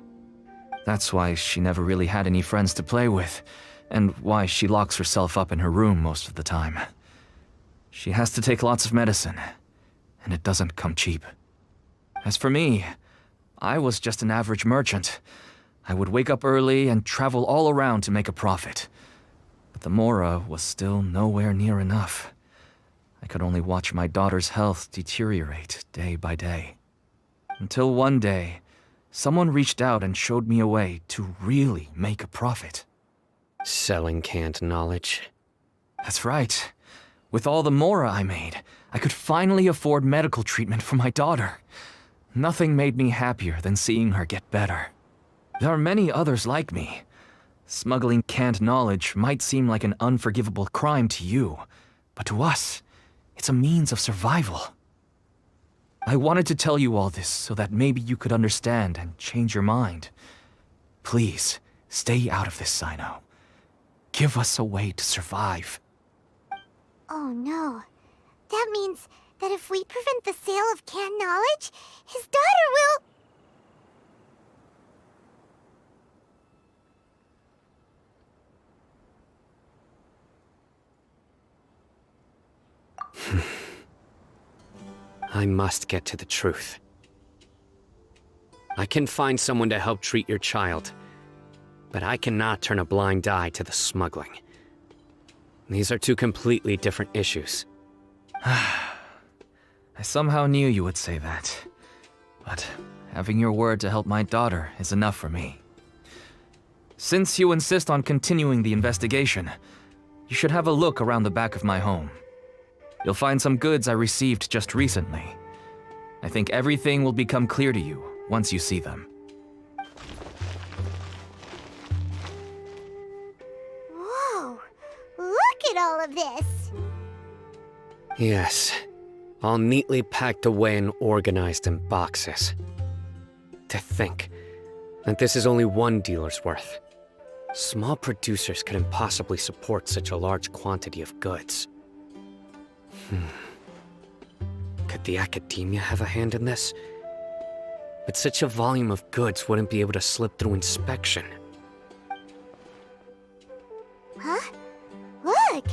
That's why she never really had any friends to play with, and why she locks herself up in her room most of the time. She has to take lots of medicine, and it doesn't come cheap. As for me, I was just an average merchant. I would wake up early and travel all around to make a profit. But the Mora was still nowhere near enough. I could only watch my daughter's health deteriorate day by day. Until one day, someone reached out and showed me a way to really make a profit. Selling canned knowledge? That's right. With all the Mora I made, I could finally afford medical treatment for my daughter. Nothing made me happier than seeing her get better. There are many others like me. Smuggling canned knowledge might seem like an unforgivable crime to you, but to us, it's a means of survival. I wanted to tell you all this so that maybe you could understand and change your mind. Please, stay out of this, Cyno. Give us a way to survive. Oh no. That means that if we prevent the sale of canned knowledge, his daughter will... I must get to the truth. I can find someone to help treat your child, but I cannot turn a blind eye to the smuggling. These are two completely different issues. I somehow knew you would say that. But having your word to help my daughter is enough for me. Since you insist on continuing the investigation, you should have a look around the back of my home. You'll find some goods I received just recently. I think everything will become clear to you once you see them. Whoa! Look at all of this! Yes, all neatly packed away and organized in boxes. To think that this is only one dealer's worth. Small producers couldn't possibly support such a large quantity of goods. Could the academia have a hand in this? But such a volume of goods wouldn't be able to slip through inspection. Huh? Look!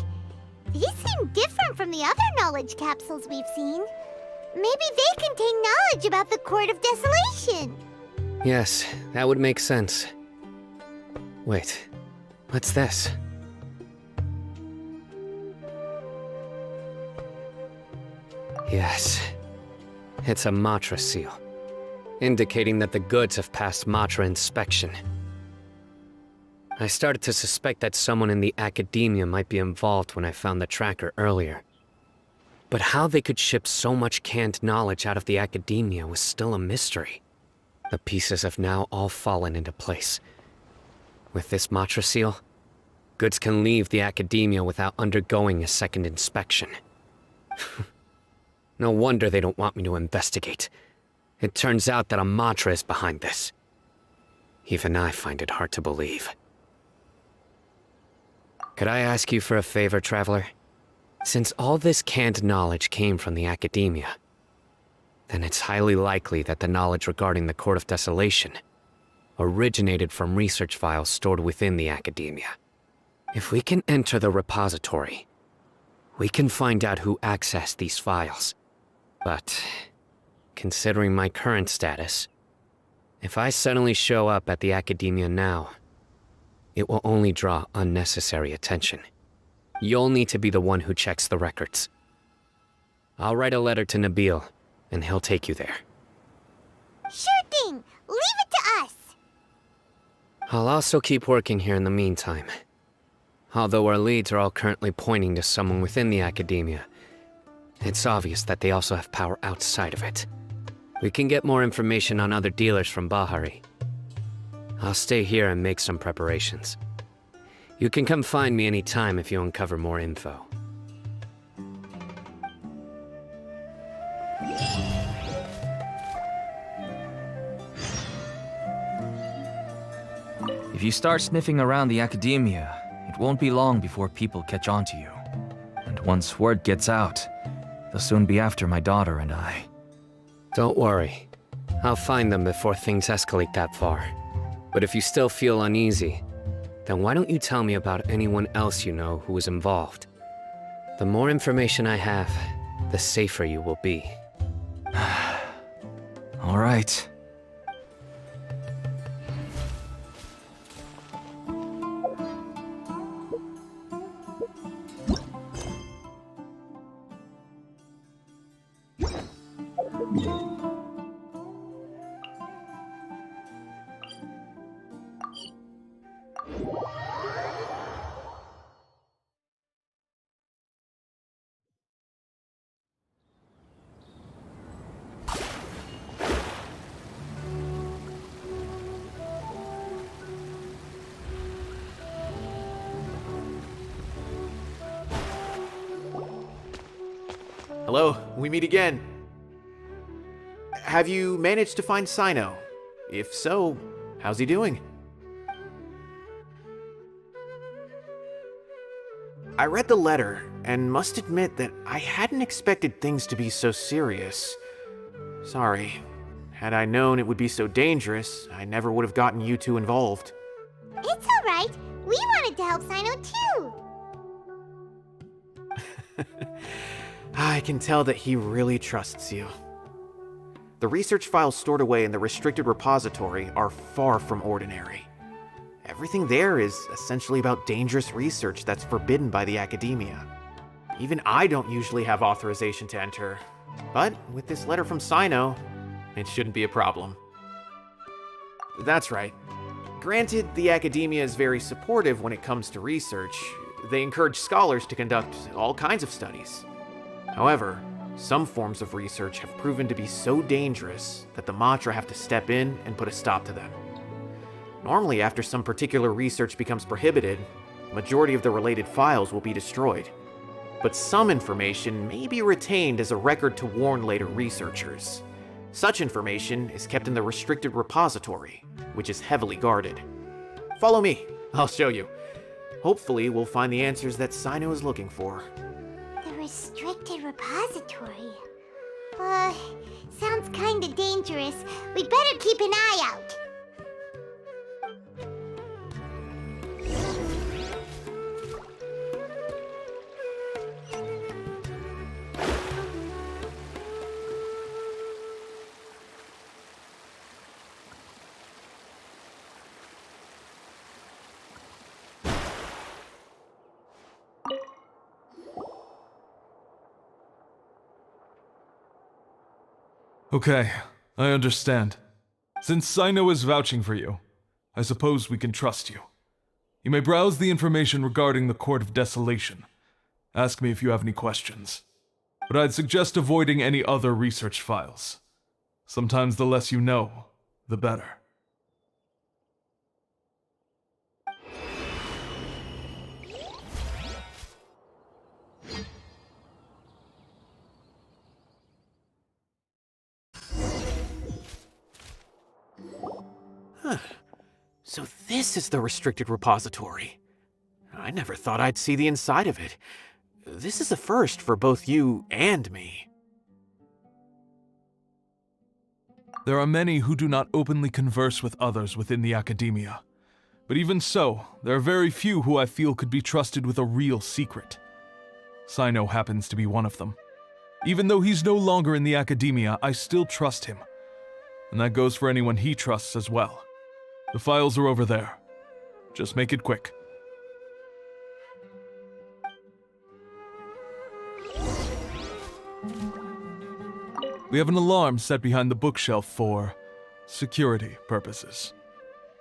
These seem different from the other knowledge capsules we've seen. Maybe they contain knowledge about the Court of Desolation. Yes, that would make sense. Wait, what's this? Yes, it's a Matra seal, indicating that the goods have passed Matra inspection. I started to suspect that someone in the academia might be involved when I found the tracker earlier. But how they could ship so much canned knowledge out of the academia was still a mystery. The pieces have now all fallen into place. With this Matra seal, goods can leave the academia without undergoing a second inspection. No wonder they don't want me to investigate. It turns out that a Matra is behind this. Even I find it hard to believe. Could I ask you for a favor, Traveler? Since all this canned knowledge came from the academia, then it's highly likely that the knowledge regarding the Court of Desolation originated from research files stored within the academia. If we can enter the repository, we can find out who accessed these files. But, considering my current status, if I suddenly show up at the academia now, it will only draw unnecessary attention. You'll need to be the one who checks the records. I'll write a letter to Nabil, and he'll take you there. Sure thing! Leave it to us! I'll also keep working here in the meantime. Although our leads are all currently pointing to someone within the academia, it's obvious that they also have power outside of it. We can get more information on other dealers from Bahari. I'll stay here and make some preparations. You can come find me anytime if you uncover more info. If you start sniffing around the academia, it won't be long before people catch on to you. And once word gets out, they'll soon be after my daughter and I. Don't worry. I'll find them before things escalate that far. But if you still feel uneasy, then why don't you tell me about anyone else you know who was involved? The more information I have, the safer you will be. All right. Hello, we meet again. Have you managed to find Cyno? If so, how's he doing? I read the letter and must admit that I hadn't expected things to be so serious. Sorry. Had I known it would be so dangerous, I never would have gotten you two involved. It's alright. We wanted to help Cyno too. I can tell that he really trusts you. The research files stored away in the restricted repository are far from ordinary. Everything there is essentially about dangerous research that's forbidden by the academia. Even I don't usually have authorization to enter, but with this letter from Cyno, it shouldn't be a problem. That's right. Granted, the academia is very supportive when it comes to research. They encourage scholars to conduct all kinds of studies. However, some forms of research have proven to be so dangerous that the Matra have to step in and put a stop to them. Normally, after some particular research becomes prohibited, the majority of the related files will be destroyed. But some information may be retained as a record to warn later researchers. Such information is kept in the restricted repository, which is heavily guarded. Follow me, I'll show you. Hopefully, we'll find the answers that Cyno is looking for. The restricted repository. Sounds kinda dangerous. We'd better keep an eye out. Okay, I understand. Since Cyno is vouching for you, I suppose we can trust you. You may browse the information regarding the Court of Desolation. Ask me if you have any questions. But I'd suggest avoiding any other research files. Sometimes the less you know, the better. So this is the restricted repository. I never thought I'd see the inside of it. This is a first for both you and me. There are many who do not openly converse with others within the academia. But even so, there are very few who I feel could be trusted with a real secret. Cyno happens to be one of them. Even though he's no longer in the academia, I still trust him. And that goes for anyone he trusts as well. The files are over there. Just make it quick. We have an alarm set behind the bookshelf for security purposes.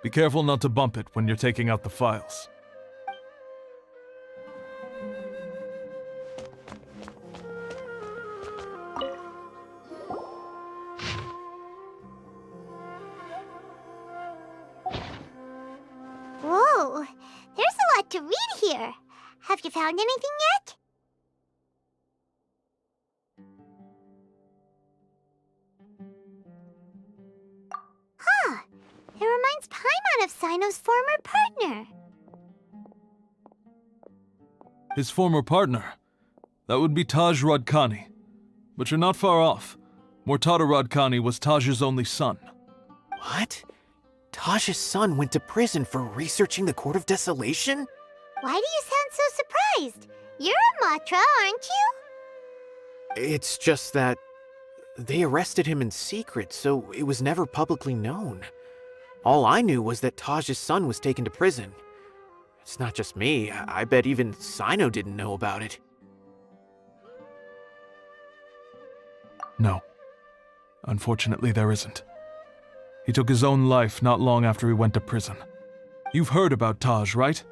Be careful not to bump it when you're taking out the files. Whoa, there's a lot to read here. Have you found anything yet? Huh, it reminds Paimon of Cyno's former partner. His former partner? That would be Taj Radkani. But you're not far off. Mortada Radkani was Taj's only son. What? Taj's son went to prison for researching the Court of Desolation? Why do you sound so surprised? You're a Matra, aren't you? It's just that they arrested him in secret, so it was never publicly known. All I knew was that Taj's son was taken to prison. It's not just me. I bet even Cyno didn't know about it. No. Unfortunately, there isn't. He took his own life not long after he went to prison. You've heard about Taj, right?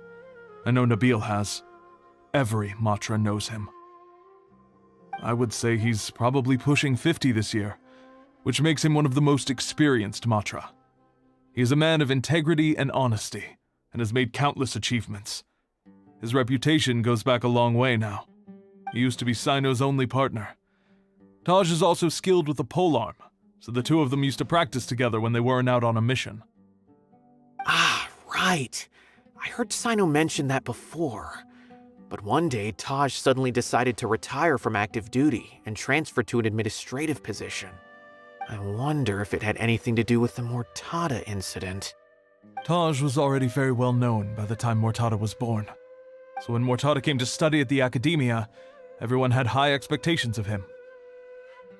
I know Nabil has. Every Matra knows him. I would say he's probably pushing 50 this year, which makes him one of the most experienced Matra. He is a man of integrity and honesty, and has made countless achievements. His reputation goes back a long way now. He used to be Cyno's only partner. Taj is also skilled with the polearm, so the two of them used to practice together when they weren't out on a mission. Ah, right. I heard Cyno mention that before. But one day, Taj suddenly decided to retire from active duty and transfer to an administrative position. I wonder if it had anything to do with the Mortada incident. Taj was already very well known by the time Mortada was born. So when Mortada came to study at the academia, everyone had high expectations of him.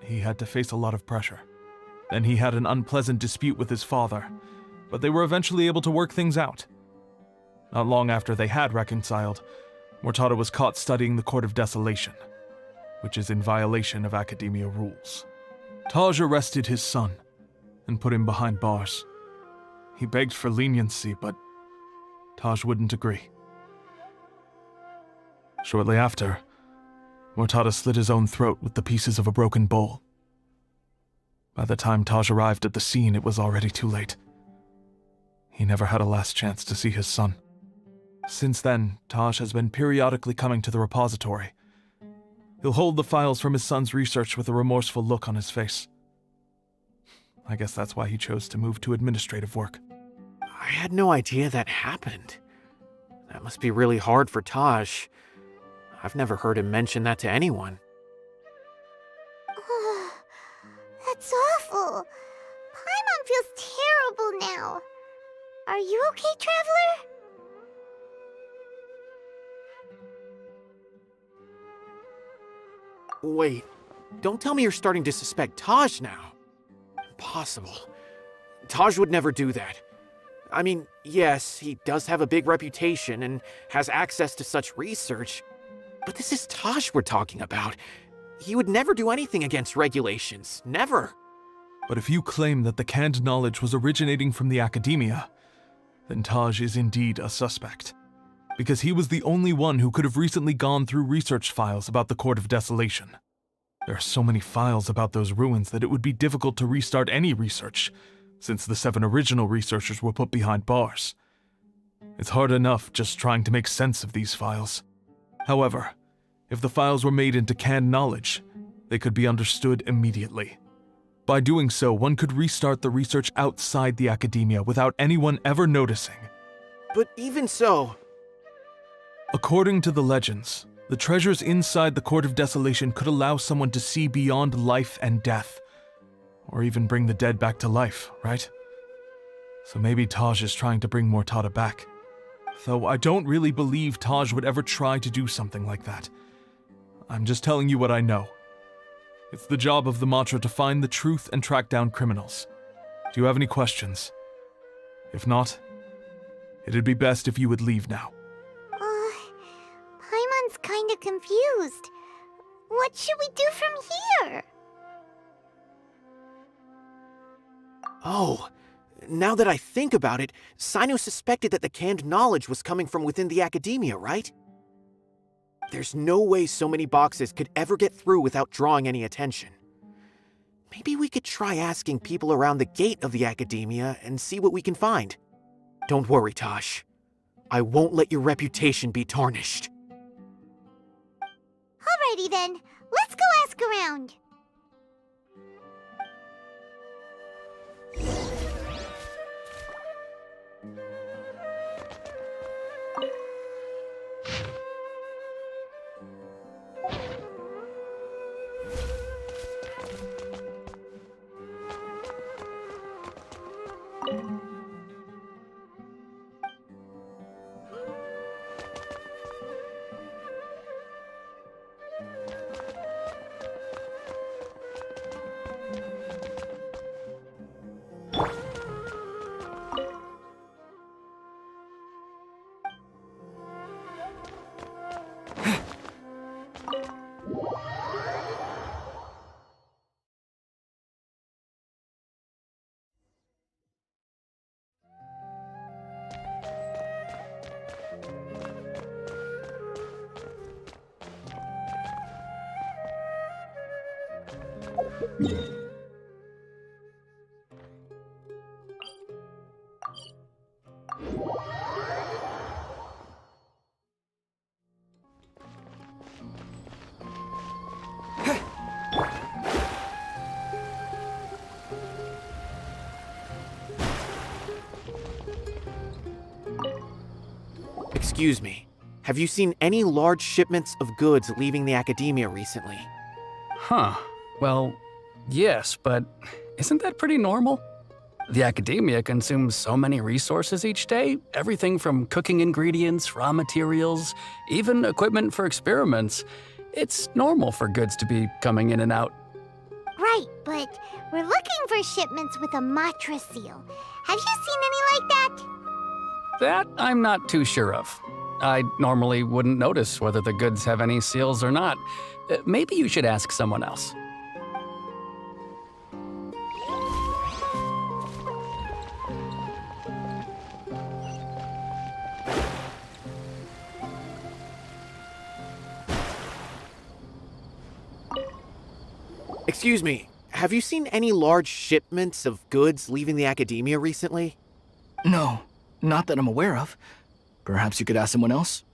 He had to face a lot of pressure. Then he had an unpleasant dispute with his father, but they were eventually able to work things out. Not long after they had reconciled, Mortada was caught studying the Court of Desolation, which is in violation of academia rules. Taj arrested his son and put him behind bars. He begged for leniency, but Taj wouldn't agree. Shortly after, Mortada slit his own throat with the pieces of a broken bowl. By the time Taj arrived at the scene, it was already too late. He never had a last chance to see his son. Since then, Taj has been periodically coming to the repository. He'll hold the files from his son's research with a remorseful look on his face. I guess that's why he chose to move to administrative work. I had no idea that happened. That must be really hard for Taj. I've never heard him mention that to anyone. That's awful. Paimon feels terrible now. Are you okay, Traveler? Wait, don't tell me you're starting to suspect Taj now. Impossible. Taj would never do that. I mean, yes, he does have a big reputation and has access to such research, but this is Taj we're talking about. He would never do anything against regulations. Never. But if you claim that the canned knowledge was originating from the academia, then Taj is indeed a suspect. Because he was the only one who could have recently gone through research files about the Court of Desolation. There are so many files about those ruins that it would be difficult to restart any research, since the 7 original researchers were put behind bars. It's hard enough just trying to make sense of these files. However, if the files were made into canned knowledge, they could be understood immediately. By doing so, one could restart the research outside the academia without anyone ever noticing. But even so... According to the legends, the treasures inside the Court of Desolation could allow someone to see beyond life and death, or even bring the dead back to life, right? So maybe Taj is trying to bring Mortada back. Though I don't really believe Taj would ever try to do something like that. I'm just telling you what I know. It's the job of the Mantra to find the truth and track down criminals. Do you have any questions? If not, it'd be best if you would leave now. Paimon's kinda confused. What should we do from here? Oh, now that I think about it, Cyno suspected that the canned knowledge was coming from within the academia, right? There's no way so many boxes could ever get through without drawing any attention. Maybe we could try asking people around the gate of the academia and see what we can find. Don't worry, Tosh. I won't let your reputation be tarnished. Alrighty then, let's go ask around. Excuse me. Have you seen any large shipments of goods leaving the academia recently? Huh. Well, yes, but isn't that pretty normal? The academia consumes so many resources each day, everything from cooking ingredients, raw materials, even equipment for experiments. It's normal for goods to be coming in and out. Right, but we're looking for shipments with a Matra seal. Have you seen any like that? That I'm not too sure of. I normally wouldn't notice whether the goods have any seals or not. Maybe you should ask someone else. Excuse me, have you seen any large shipments of goods leaving the academia recently? No, not that I'm aware of. Perhaps you could ask someone else?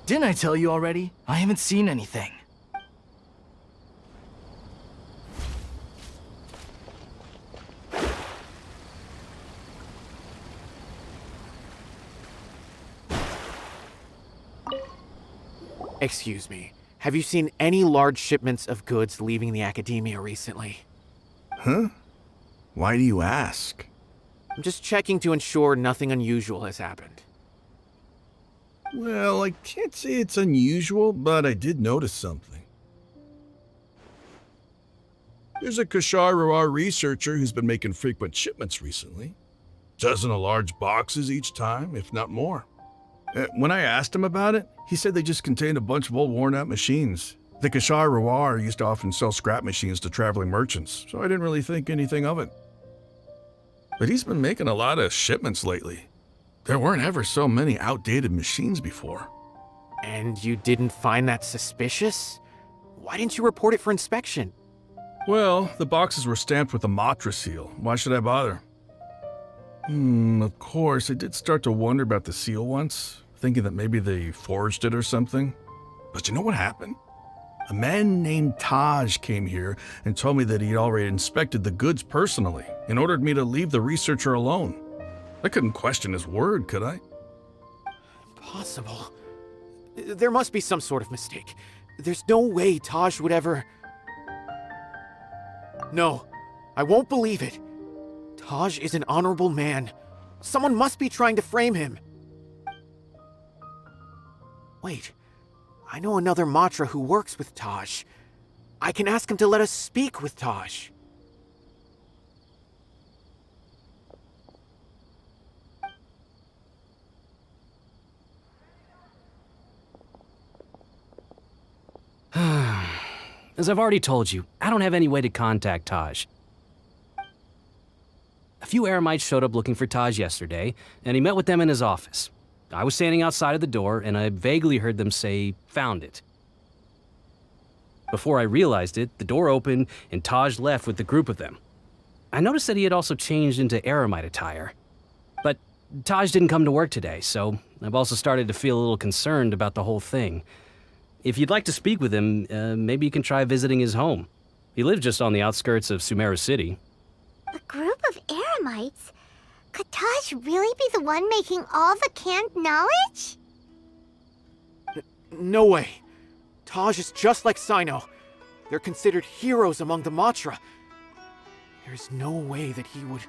Didn't I tell you already? I haven't seen anything. Excuse me, have you seen any large shipments of goods leaving the academia recently? Huh? Why do you ask? I'm just checking to ensure nothing unusual has happened. Well, I can't say it's unusual, but I did notice something. There's a Kashar researcher who's been making frequent shipments recently. Dozen of large boxes each time, if not more. When I asked him about it, he said they just contained a bunch of old worn-out machines. The Kashar used to often sell scrap machines to traveling merchants, so I didn't really think anything of it. But he's been making a lot of shipments lately. There weren't ever so many outdated machines before. And you didn't find that suspicious? Why didn't you report it for inspection? Well, the boxes were stamped with a Matra seal. Why should I bother? Of course, I did start to wonder about the seal once, thinking that maybe they forged it or something. But you know what happened? A man named Taj came here and told me that he'd already inspected the goods personally and ordered me to leave the researcher alone. I couldn't question his word, could I? Impossible. There must be some sort of mistake. There's no way Taj would ever... No, I won't believe it. Taj is an honorable man. Someone must be trying to frame him. Wait, I know another Matra who works with Taj. I can ask him to let us speak with Taj. As I've already told you, I don't have any way to contact Taj. A few Eremites showed up looking for Taj yesterday, and he met with them in his office. I was standing outside of the door, and I vaguely heard them say, "Found it." Before I realized it, the door opened, and Taj left with the group of them. I noticed that he had also changed into Eremite attire. But Taj didn't come to work today, so I've also started to feel a little concerned about the whole thing. If you'd like to speak with him, maybe you can try visiting his home. He lives just on the outskirts of Sumeru City. A group of Eremites? Could Taj really be the one making all the canned knowledge? No way. Taj is just like Cyno. They're considered heroes among the Matra. There's no way that he would...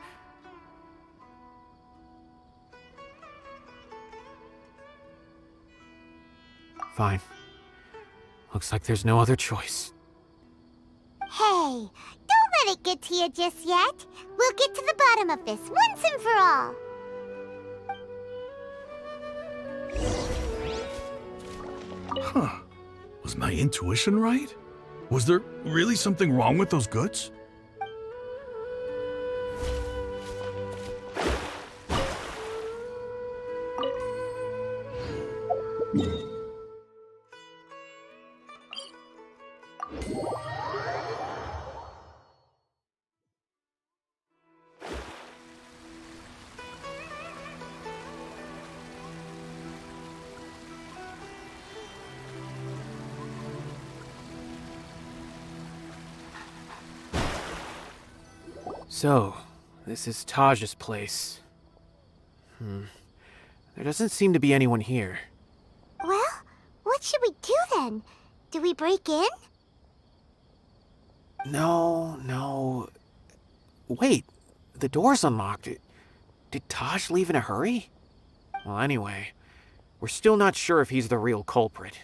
Fine. Looks like there's no other choice. Hey, don't let it get to you just yet. We'll get to the bottom of this once and for all. Huh. Was my intuition right? Was there really something wrong with those goods? So, this is Taj's place. There doesn't seem to be anyone here. Well, what should we do then? Do we break in? No. Wait, the door's unlocked. Did Taj leave in a hurry? Well, anyway, we're still not sure if he's the real culprit.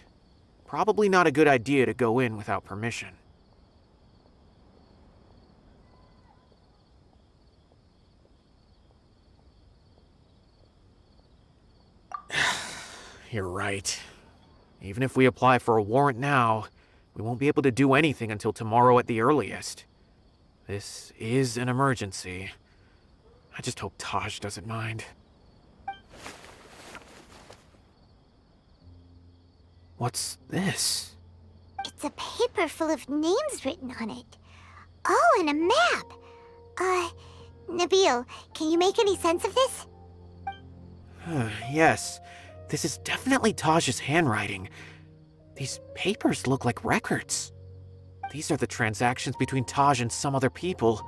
Probably not a good idea to go in without permission. You're right. Even if we apply for a warrant now, we won't be able to do anything until tomorrow at the earliest. This is an emergency. I just hope Taj doesn't mind. What's this? It's a paper full of names written on it. Oh, and a map. Nabil, can you make any sense of this? Yes, this is definitely Taj's handwriting. These papers look like records. These are the transactions between Taj and some other people.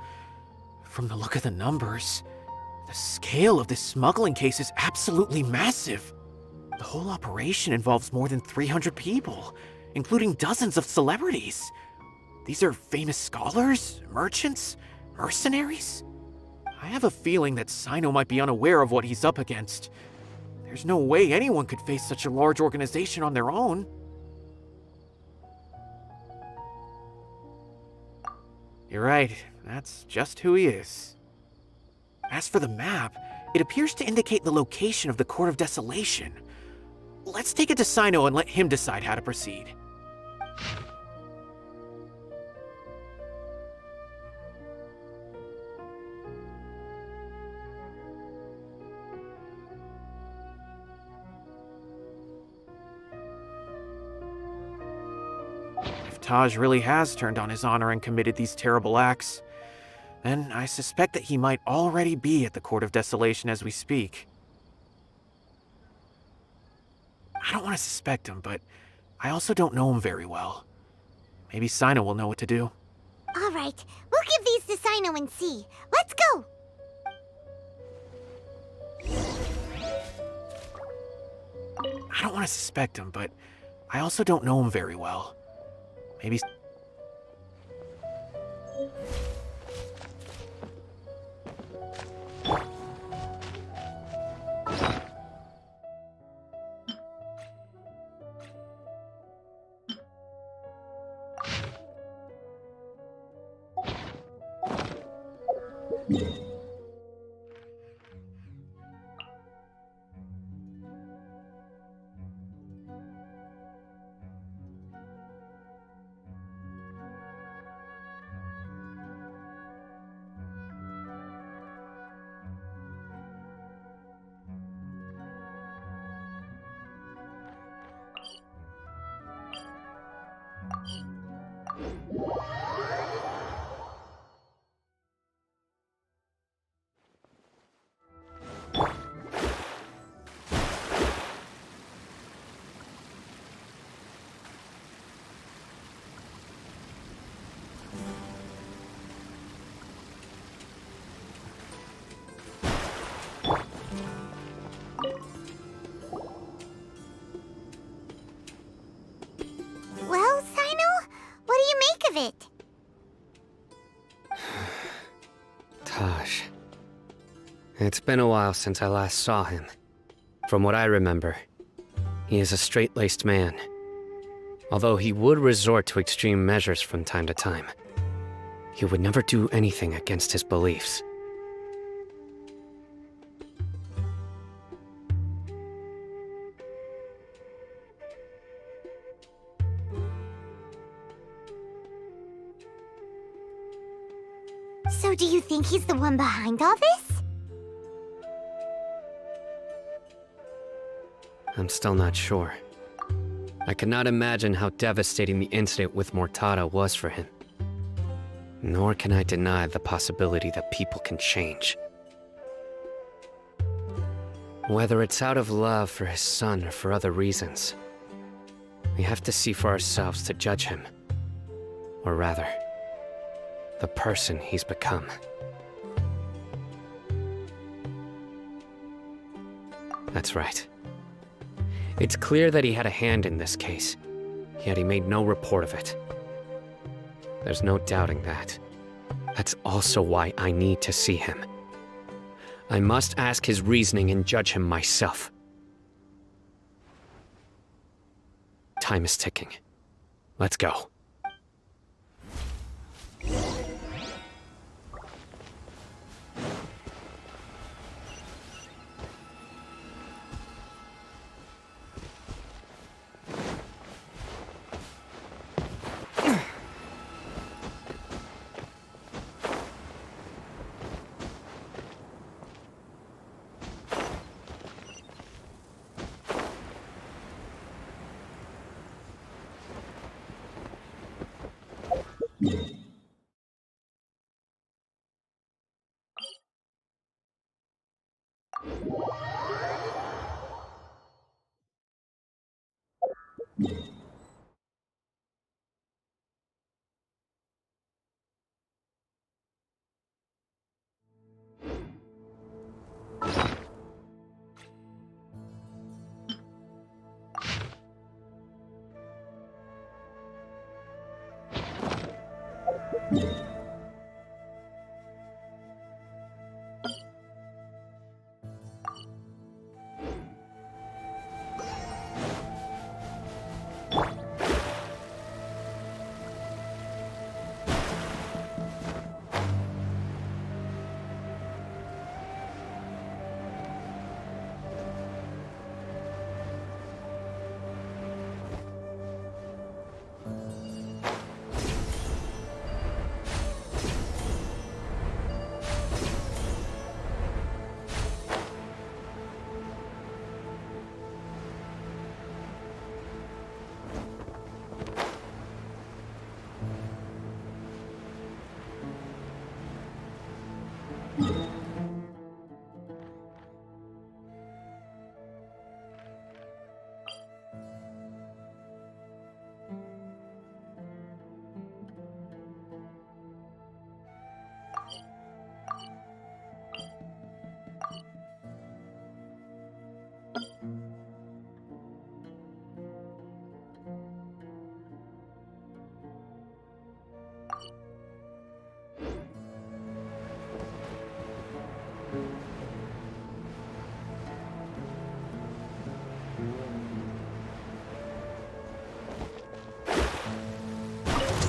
From the look of the numbers, the scale of this smuggling case is absolutely massive. The whole operation involves more than 300 people, including dozens of celebrities. These are famous scholars, merchants, mercenaries. I have a feeling that Cyno might be unaware of what he's up against. There's no way anyone could face such a large organization on their own. You're right, that's just who he is. As for the map, it appears to indicate the location of the Court of Desolation. Let's take it to Cyno and let him decide how to proceed. If Taj really has turned on his honor and committed these terrible acts, then I suspect that he might already be at the Court of Desolation as we speak. I don't want to suspect him, but I also don't know him very well. Maybe Cyno will know what to do. All right, we'll give these to Cyno and see. Let's go! I don't want to suspect him, but I also don't know him very well. Maybe... Well, Cyno, what do you make of it? Taj. It's been a while since I last saw him. From what I remember, he is a straight-laced man. Although he would resort to extreme measures from time to time, he would never do anything against his beliefs. So do you think he's the one behind all this? I'm still not sure. I cannot imagine how devastating the incident with Mortada was for him. Nor can I deny the possibility that people can change. Whether it's out of love for his son or for other reasons, we have to see for ourselves to judge him. Or rather, the person he's become. That's right. It's clear that he had a hand in this case, yet he made no report of it. There's no doubting that. That's also why I need to see him. I must ask his reasoning and judge him myself. Time is ticking. Let's go.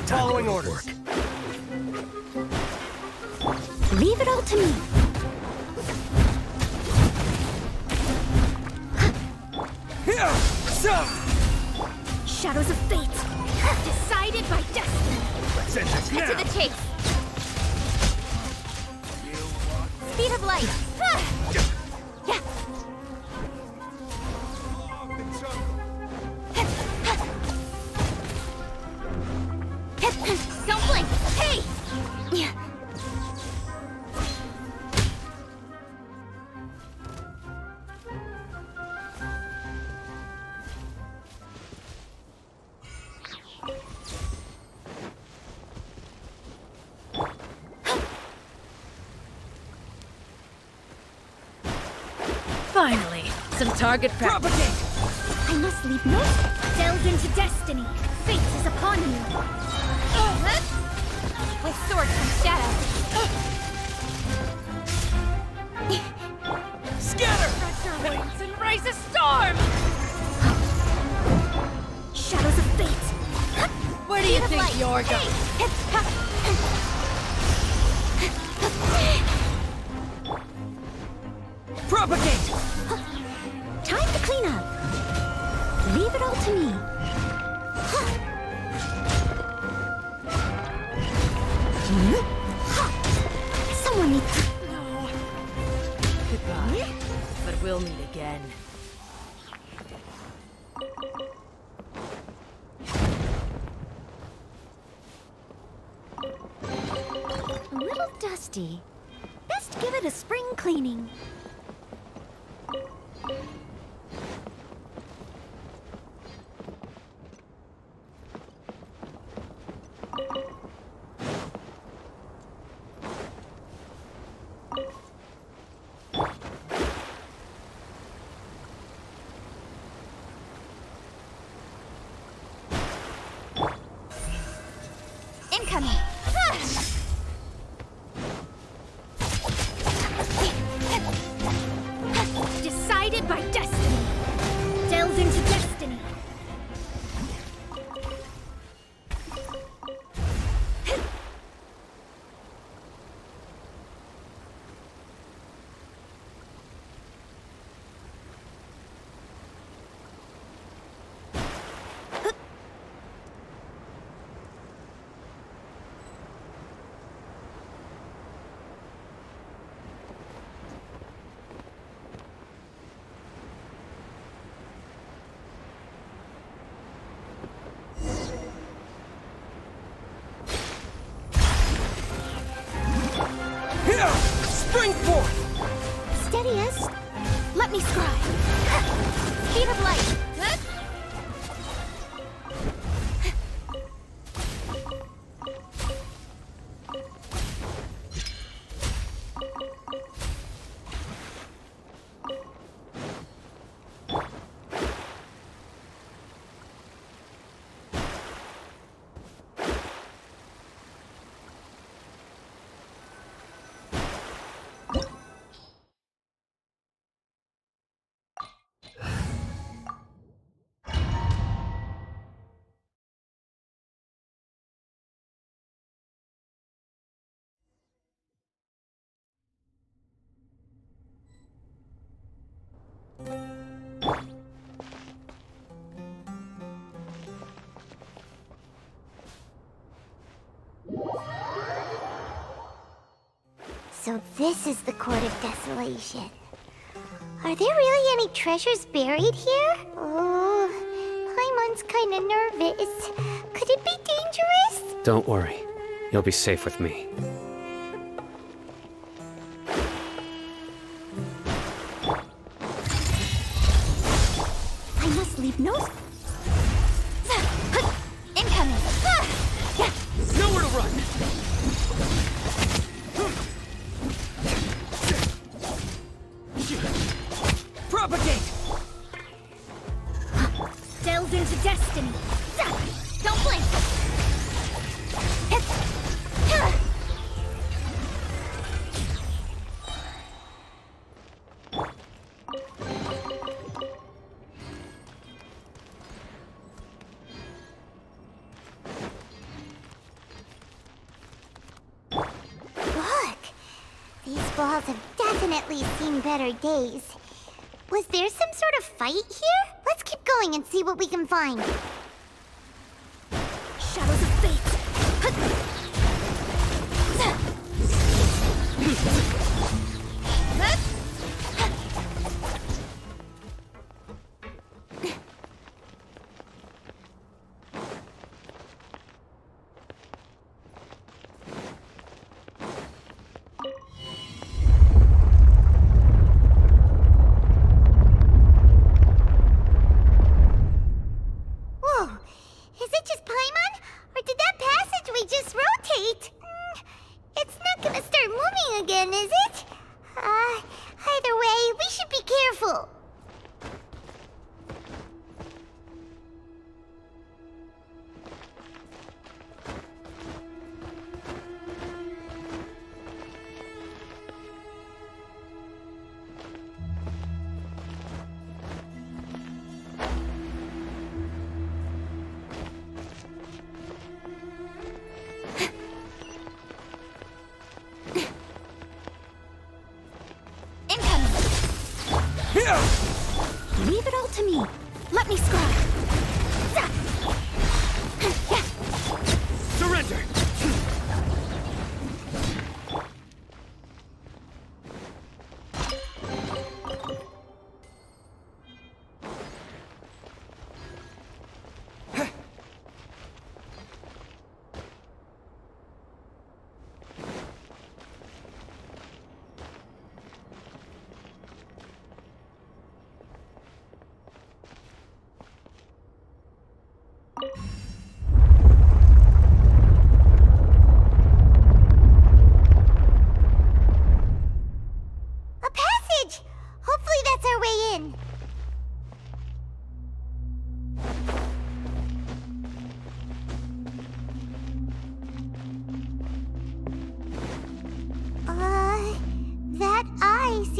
Following orders. Leave it all to me. Shadows of fate. Decided by destiny. Let's end this Cut to the chase. Speed of light. Yeah. Don't blink. Hey! Yeah. Finally, some target practice. I must leave no. Delve into destiny. Fate is upon you. With sword comes shadow. Scatter! Spread your wings and raise a storm! Shadows of fate. Where do you think you're going? Propagate! Time to clean up. Leave it all to me. Someone needs to... Goodbye. But we'll meet again. A little dusty. Best give it a spring cleaning. Incoming! Decided by destiny. Delved into destiny. Spring forth! Steadiest. Let me scribe. Speed of light. So this is the Court of Desolation. Are there really any treasures buried here? Oh, Aiman's kinda nervous. Could it be dangerous? Don't worry. You'll be safe with me. I must leave no... Incoming! Nowhere to run! Propagate! Delved into destiny. Don't blink! Look! These balls have definitely seen better days. Was there some sort of fight here? Let's keep going and see what we can find. Shadows of fate. Whoa!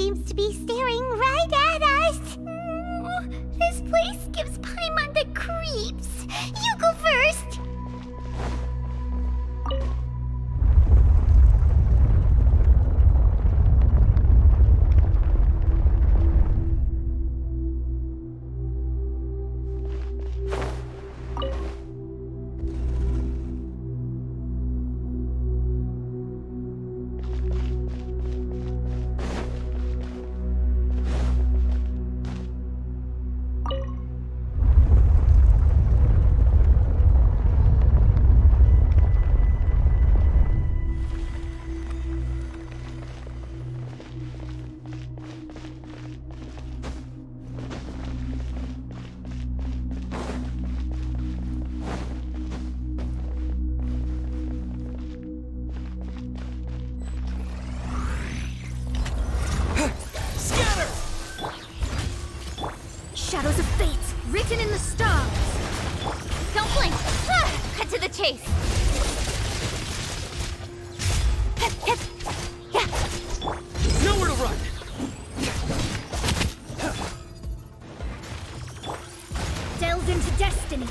seems to be staring right at us. This place gives Paimon the creeps. You go first. Shadows of fate, written in the stars. Don't blink. Cut to the chase. Nowhere to run. Delve into destiny.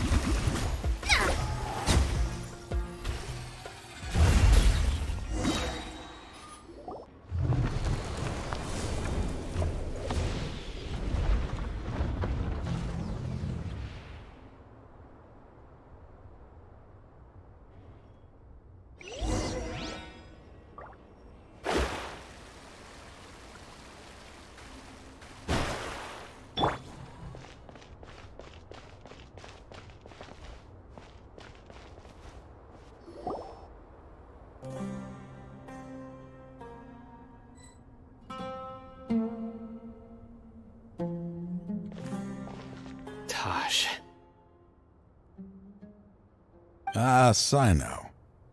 Cyno.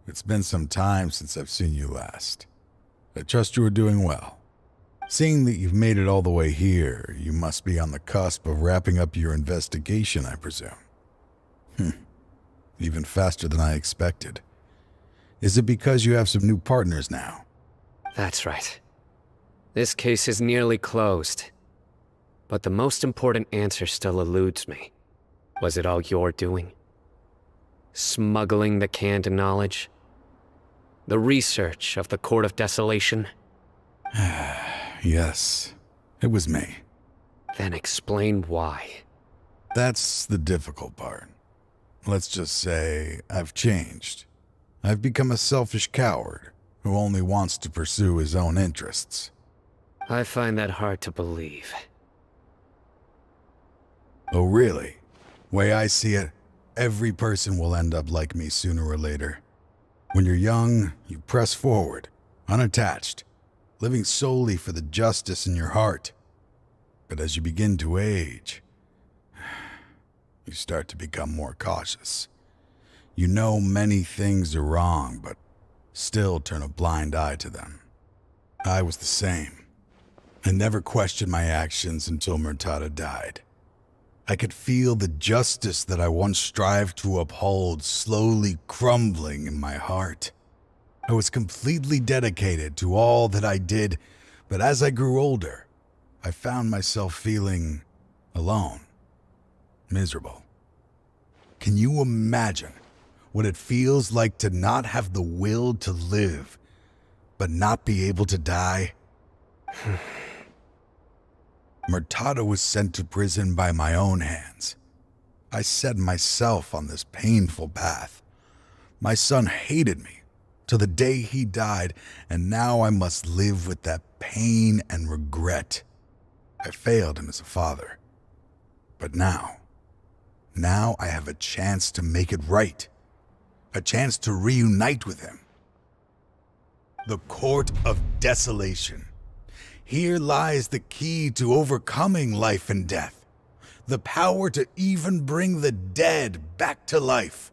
It's been some time since I've seen you last. I trust you are doing well. Seeing that you've made it all the way here, you must be on the cusp of wrapping up your investigation, I presume. Even faster than I expected. Is it because you have some new partners now? That's right. This case is nearly closed. But the most important answer still eludes me. Was it all your doing? Smuggling the canned knowledge? The research of the Court of Desolation? Yes, it was me. Then explain why. That's the difficult part. Let's just say I've changed. I've become a selfish coward who only wants to pursue his own interests. I find that hard to believe. Oh, really? Way I see it, every person will end up like me sooner or later. When you're young, you press forward, unattached, living solely for the justice in your heart. But as you begin to age, you start to become more cautious. You know many things are wrong, but still turn a blind eye to them. I was the same. I never questioned my actions until Murtada died. I could feel the justice that I once strived to uphold slowly crumbling in my heart. I was completely dedicated to all that I did, but as I grew older, I found myself feeling alone, miserable. Can you imagine what it feels like to not have the will to live, but not be able to die? Murtada was sent to prison by my own hands. I set myself on this painful path. My son hated me till the day he died, and now I must live with that pain and regret. I failed him as a father. But now I have a chance to make it right. A chance to reunite with him. The Court of Desolation. Here lies the key to overcoming life and death. The power to even bring the dead back to life.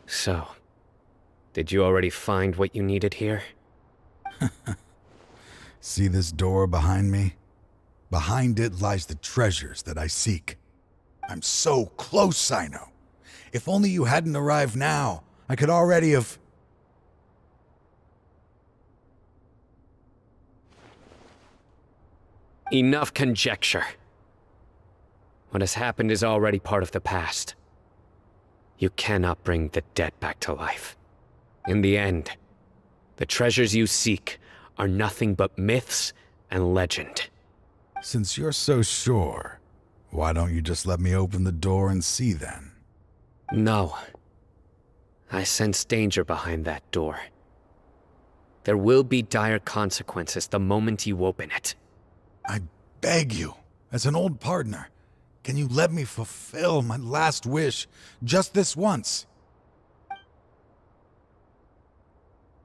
So, did you already find what you needed here? See this door behind me? Behind it lies the treasures that I seek. I'm so close, Cyno. If only you hadn't arrived now, I could already have... Enough conjecture. What has happened is already part of the past. You cannot bring the dead back to life. In the end, the treasures you seek are nothing but myths and legend. Since you're so sure, why don't you just let me open the door and see then? No. I sense danger behind that door. There will be dire consequences the moment you open it. I beg you, as an old partner, can you let me fulfill my last wish just this once?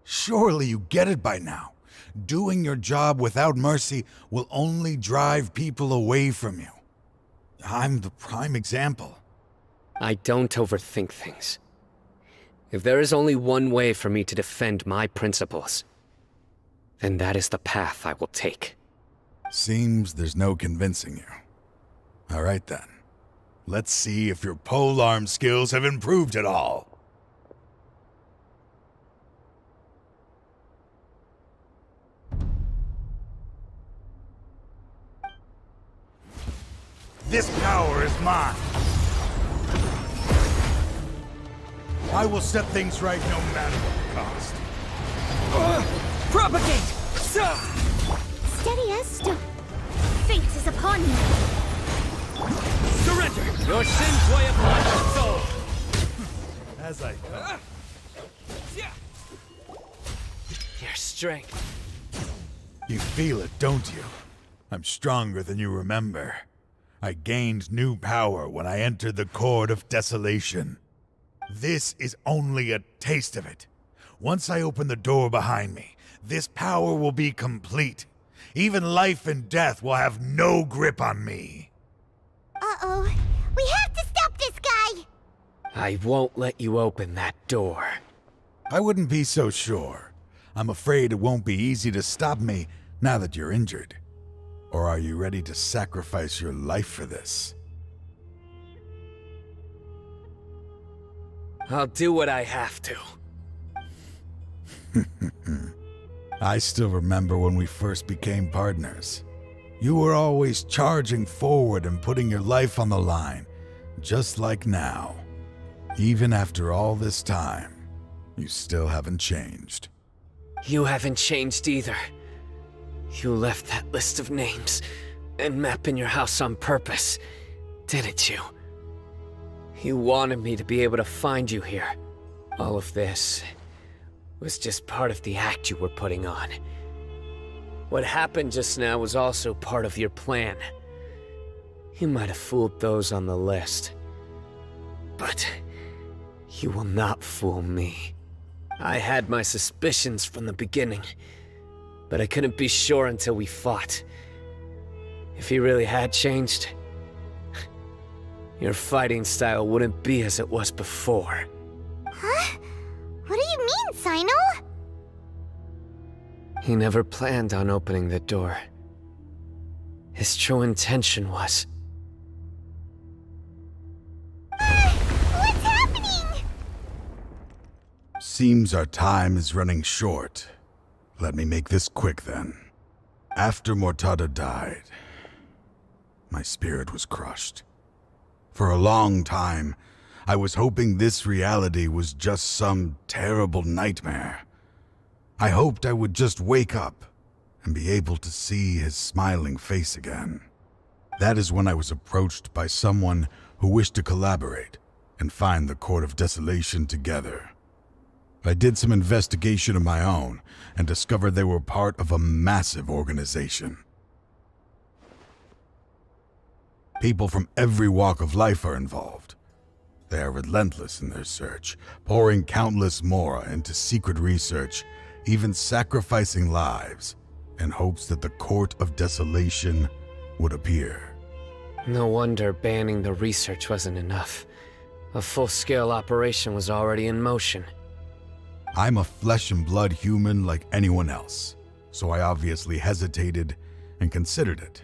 Surely you get it by now. Doing your job without mercy will only drive people away from you. I'm the prime example. I don't overthink things. If there is only one way for me to defend my principles, then that is the path I will take. Seems there's no convincing you. All right then. Let's see if your polearm skills have improved at all. This power is mine. I will set things right no matter what the cost. Propagate! Steady as stone. Fate is upon you. Surrender! Your sins weigh upon your soul! As I thought. Your strength. You feel it, don't you? I'm stronger than you remember. I gained new power when I entered the Court of Desolation. This is only a taste of it. Once I open the door behind me, this power will be complete. Even life and death will have no grip on me. Uh-oh. We have to stop this guy! I won't let you open that door. I wouldn't be so sure. I'm afraid it won't be easy to stop me now that you're injured. Or are you ready to sacrifice your life for this? I'll do what I have to. I still remember when we first became partners. You were always charging forward and putting your life on the line, just like now. Even after all this time, you still haven't changed. You haven't changed either. You left that list of names and map in your house on purpose, didn't you? You wanted me to be able to find you here. All of this was just part of the act you were putting on. What happened just now was also part of your plan. You might have fooled those on the list, but you will not fool me. I had my suspicions from the beginning, but I couldn't be sure until we fought. If he really had changed, your fighting style wouldn't be as it was before. Huh? What do you mean, Cyno? He never planned on opening the door. His true intention was... What's happening? Seems our time is running short. Let me make this quick then. After Mortada died, my spirit was crushed. For a long time, I was hoping this reality was just some terrible nightmare. I hoped I would just wake up and be able to see his smiling face again. That is when I was approached by someone who wished to collaborate and find the Court of Desolation together. I did some investigation of my own and discovered they were part of a massive organization. People from every walk of life are involved. They are relentless in their search, pouring countless mora into secret research, even sacrificing lives in hopes that the Court of Desolation would appear. No wonder banning the research wasn't enough. A full-scale operation was already in motion. I'm a flesh and blood human like anyone else, so I obviously hesitated and considered it.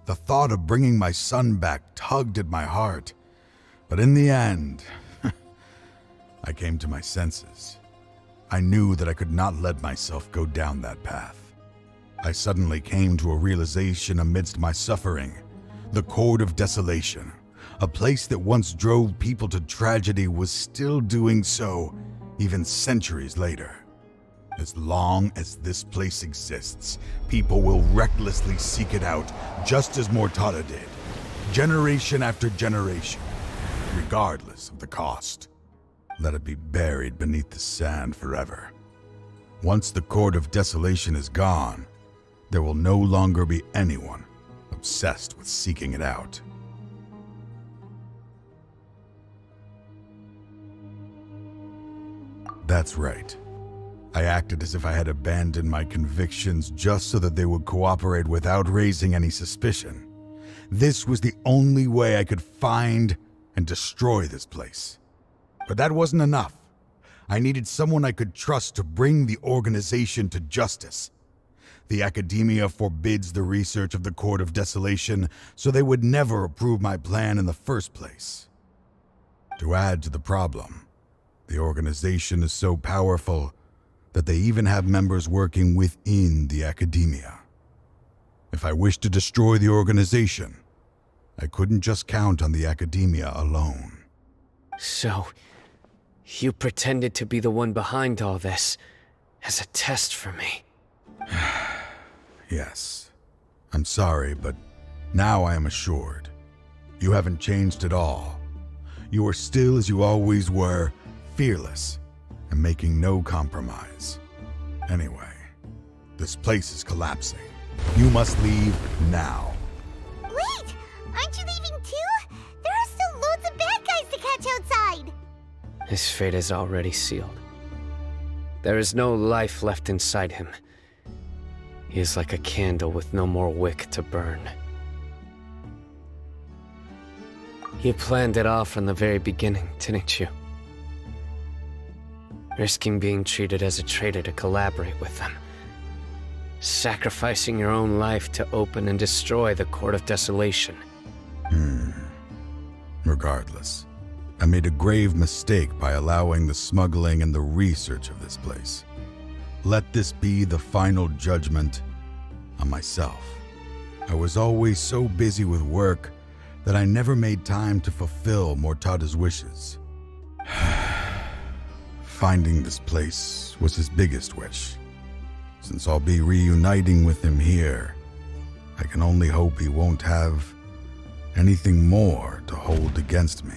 The thought of bringing my son back tugged at my heart, but in the end, I came to my senses. I knew that I could not let myself go down that path. I suddenly came to a realization amidst my suffering. The Court of Desolation, a place that once drove people to tragedy, was still doing so, even centuries later. As long as this place exists, people will recklessly seek it out, just as Mortada did, generation after generation, regardless of the cost. Let it be buried beneath the sand forever. Once the Court of Desolation is gone, there will no longer be anyone obsessed with seeking it out. That's right. I acted as if I had abandoned my convictions just so that they would cooperate without raising any suspicion. This was the only way I could find and destroy this place. But that wasn't enough. I needed someone I could trust to bring the organization to justice. The academia forbids the research of the Court of Desolation, so they would never approve my plan in the first place. To add to the problem, the organization is so powerful that they even have members working within the academia. If I wished to destroy the organization, I couldn't just count on the academia alone. So, you pretended to be the one behind all this, as a test for me. Yes. I'm sorry, but now I am assured. You haven't changed at all. You are still as you always were, fearless, and making no compromise. Anyway, this place is collapsing. You must leave now. Wait! Aren't you leaving too? There are still loads of bad guys to catch outside! His fate is already sealed. There is no life left inside him. He is like a candle with no more wick to burn. You planned it all from the very beginning, didn't you? Risking being treated as a traitor to collaborate with them. Sacrificing your own life to open and destroy the Court of Desolation. Regardless, I made a grave mistake by allowing the smuggling and the research of this place. Let this be the final judgment on myself. I was always so busy with work that I never made time to fulfill Mortada's wishes. Finding this place was his biggest wish. Since I'll be reuniting with him here, I can only hope he won't have anything more to hold against me.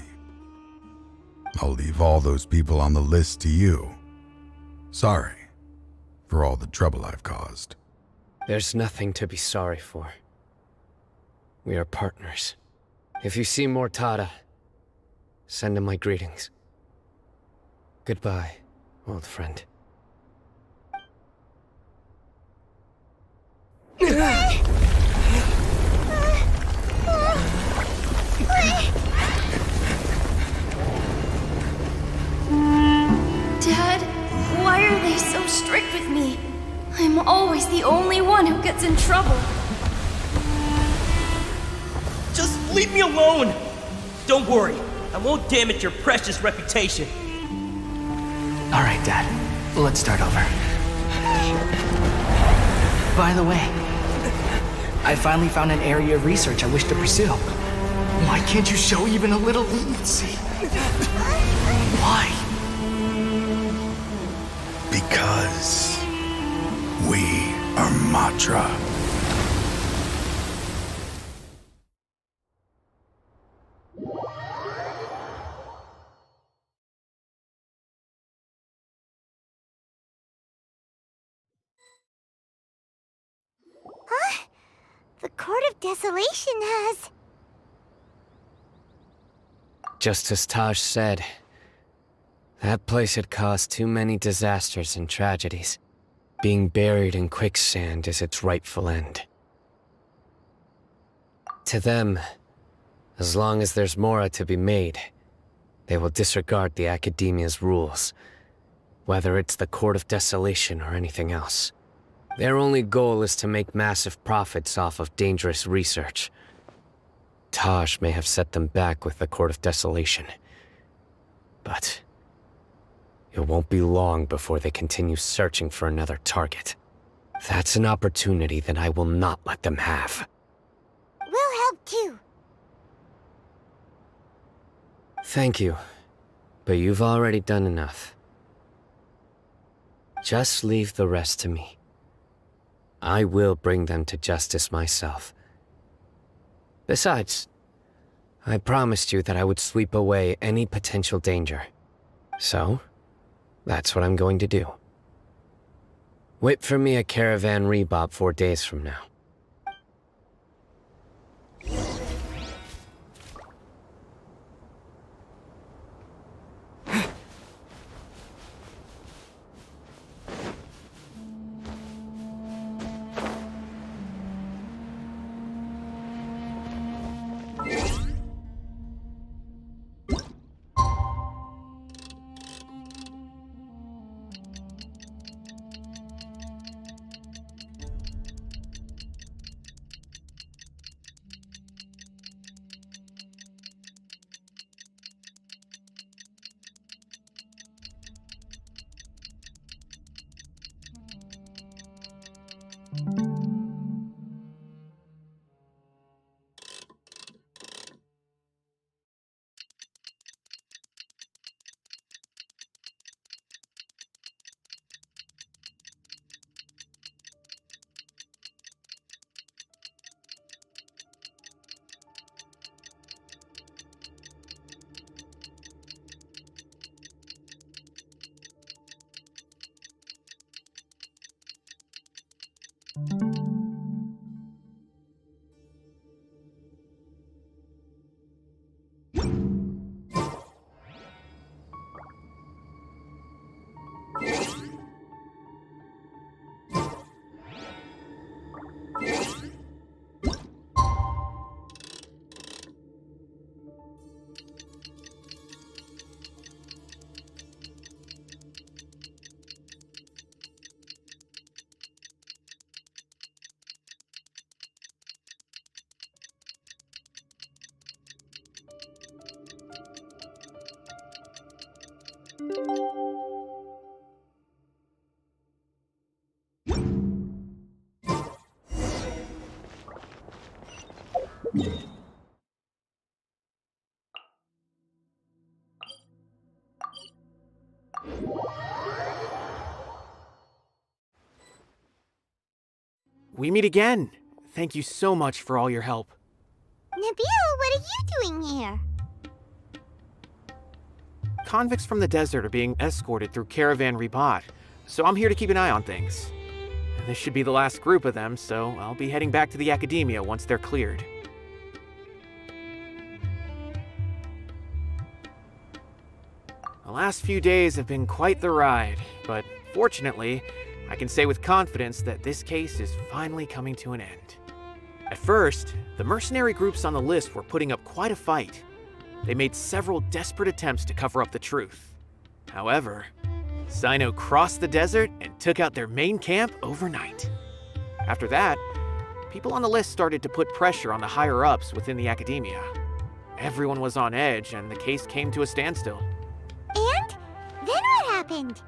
I'll leave all those people on the list to you. Sorry for all the trouble I've caused. There's nothing to be sorry for. We are partners. If you see Mortada, send him my greetings. Goodbye, old friend. Dad, why are they so strict with me? I'm always the only one who gets in trouble. Just leave me alone! Don't worry, I won't damage your precious reputation. Alright, Dad. Let's start over. By the way, I finally found an area of research I wish to pursue. Why can't you show even a little leniency? Why? Because we are Matra. Huh? The Court of Desolation has... Just as Taj said, that place had caused too many disasters and tragedies. Being buried in quicksand is its rightful end. To them, as long as there's more to be made, they will disregard the Academia's rules, whether it's the Court of Desolation or anything else. Their only goal is to make massive profits off of dangerous research. Taj may have set them back with the Court of Desolation, but it won't be long before they continue searching for another target. That's an opportunity that I will not let them have. We'll help too. Thank you, but you've already done enough. Just leave the rest to me. I will bring them to justice myself. Besides, I promised you that I would sweep away any potential danger. So, that's what I'm going to do. Wait for me at Caravan Rebop 4 days from now. We meet again. Thank you so much for all your help. Nabil, what are you doing here? Convicts from the desert are being escorted through Caravan Rebot, so I'm here to keep an eye on things. This should be the last group of them, so I'll be heading back to the academia once they're cleared. The last few days have been quite the ride, but fortunately, I can say with confidence that this case is finally coming to an end. At first, the mercenary groups on the list were putting up quite a fight. They made several desperate attempts to cover up the truth. However, Cyno crossed the desert and took out their main camp overnight. After that, people on the list started to put pressure on the higher-ups within the academia. Everyone was on edge and the case came to a standstill. And? Then what happened?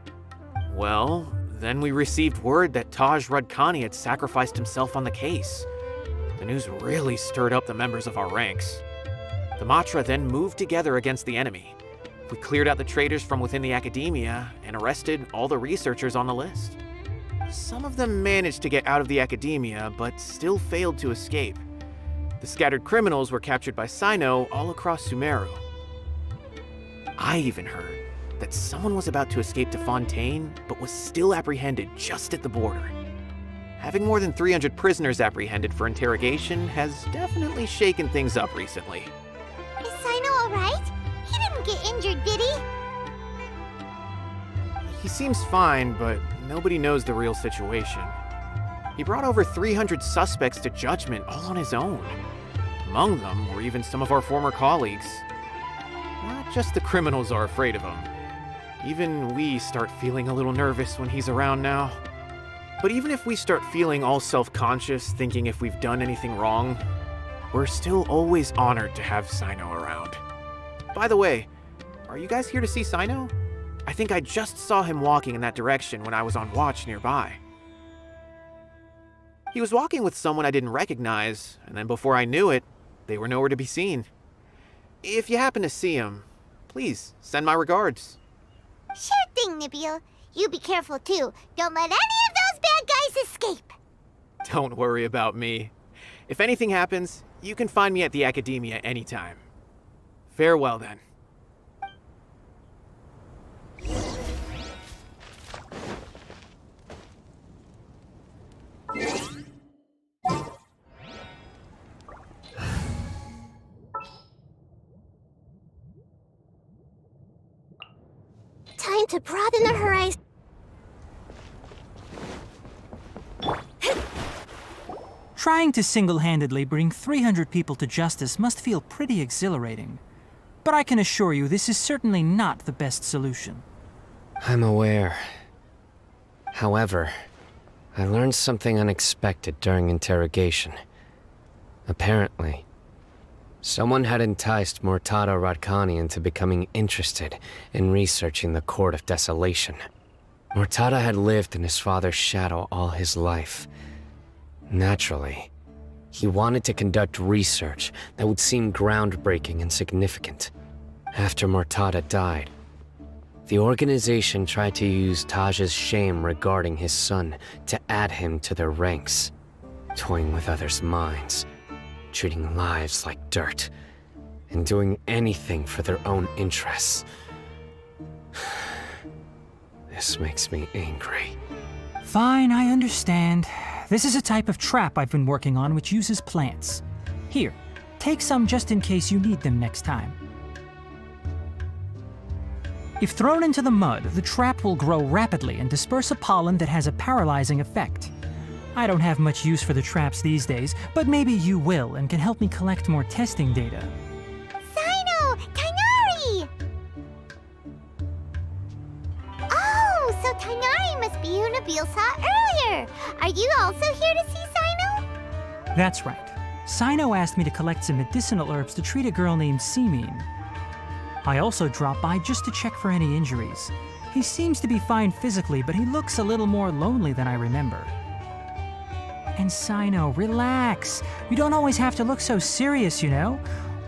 Well, then we received word that Taj Rudkani had sacrificed himself on the case. The news really stirred up the members of our ranks. The Matra then moved together against the enemy. We cleared out the traitors from within the academia and arrested all the researchers on the list. Some of them managed to get out of the academia, but still failed to escape. The scattered criminals were captured by Cyno all across Sumeru. I even heard that someone was about to escape to Fontaine, but was still apprehended just at the border. Having more than 300 prisoners apprehended for interrogation has definitely shaken things up recently. Is Cyno alright? He didn't get injured, did he? He seems fine, but nobody knows the real situation. He brought over 300 suspects to judgment all on his own. Among them were even some of our former colleagues. Not just the criminals are afraid of him. Even we start feeling a little nervous when he's around now. But even if we start feeling all self-conscious, thinking if we've done anything wrong, we're still always honored to have Cyno around. By the way, are you guys here to see Cyno? I think I just saw him walking in that direction when I was on watch nearby. He was walking with someone I didn't recognize, and then before I knew it, they were nowhere to be seen. If you happen to see him, please send my regards. Sure thing, Nabil. You be careful too. Don't let any of those bad guys escape. Don't worry about me. If anything happens, you can find me at the Academia anytime. Farewell then. Time to broaden the horizon. Trying to single-handedly bring 300 people to justice must feel pretty exhilarating. But I can assure you this is certainly not the best solution. I'm aware. However, I learned something unexpected during interrogation. Apparently, someone had enticed Murtada Radkani into becoming interested in researching the Court of Desolation. Murtada had lived in his father's shadow all his life. Naturally, he wanted to conduct research that would seem groundbreaking and significant. After Murtada died, the organization tried to use Taj's shame regarding his son to add him to their ranks, toying with others' minds, treating lives like dirt, and doing anything for their own interests. This makes me angry. Fine, I understand. This is a type of trap I've been working on which uses plants. Here, take some just in case you need them next time. If thrown into the mud, the trap will grow rapidly and disperse a pollen that has a paralyzing effect. I don't have much use for the traps these days, but maybe you will and can help me collect more testing data. Cyno! Tainari! Oh, so Tainari must be who Nabil saw earlier. Are you also here to see Cyno? That's right. Cyno asked me to collect some medicinal herbs to treat a girl named Simin. I also dropped by just to check for any injuries. He seems to be fine physically, but he looks a little more lonely than I remember. And Cyno, relax. You don't always have to look so serious, you know?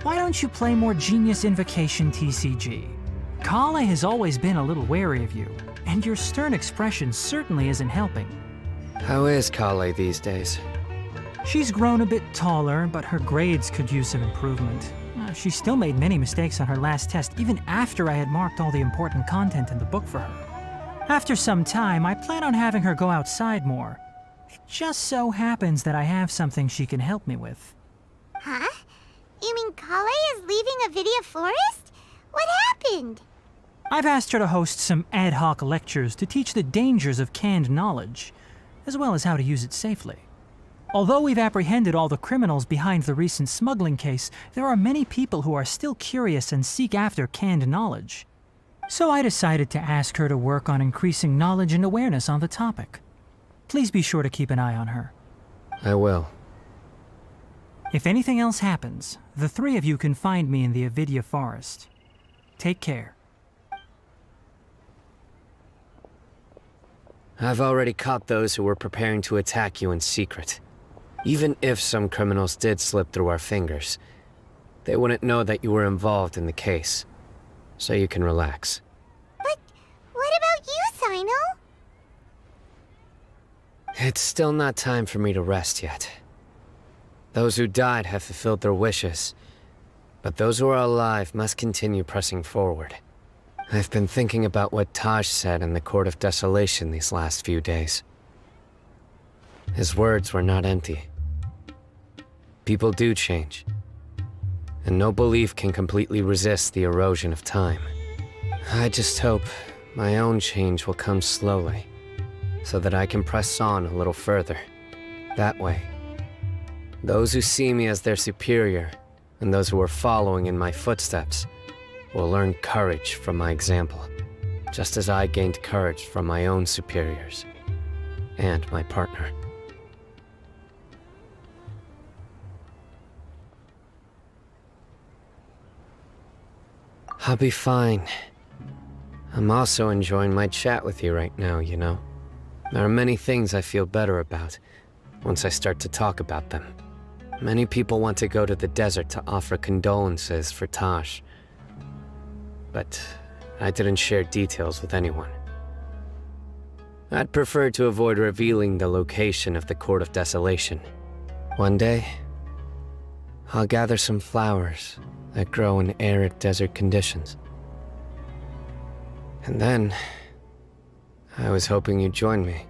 Why don't you play more Genius Invocation TCG? Kale has always been a little wary of you, and your stern expression certainly isn't helping. How is Kale these days? She's grown a bit taller, but her grades could use some improvement. She still made many mistakes on her last test, even after I had marked all the important content in the book for her. After some time, I plan on having her go outside more. It just so happens that I have something she can help me with. Huh? You mean Kale is leaving a video forest? What happened? I've asked her to host some ad hoc lectures to teach the dangers of canned knowledge, as well as how to use it safely. Although we've apprehended all the criminals behind the recent smuggling case, there are many people who are still curious and seek after canned knowledge. So I decided to ask her to work on increasing knowledge and awareness on the topic. Please be sure to keep an eye on her. I will. If anything else happens, the three of you can find me in the Avidya forest. Take care. I've already caught those who were preparing to attack you in secret. Even if some criminals did slip through our fingers, they wouldn't know that you were involved in the case. So you can relax. But what about you, Cyno? It's still not time for me to rest yet. Those who died have fulfilled their wishes, but those who are alive must continue pressing forward. I've been thinking about what Taj said in the Court of Desolation these last few days. His words were not empty. People do change, and no belief can completely resist the erosion of time. I just hope my own change will come slowly, so that I can press on a little further. That way, those who see me as their superior, and those who are following in my footsteps, will learn courage from my example, just as I gained courage from my own superiors, and my partner. I'll be fine. I'm also enjoying my chat with you right now, you know. There are many things I feel better about, once I start to talk about them. Many people want to go to the desert to offer condolences for Taj. But I didn't share details with anyone. I'd prefer to avoid revealing the location of the Court of Desolation. One day, I'll gather some flowers that grow in arid desert conditions. And then, I was hoping you'd join me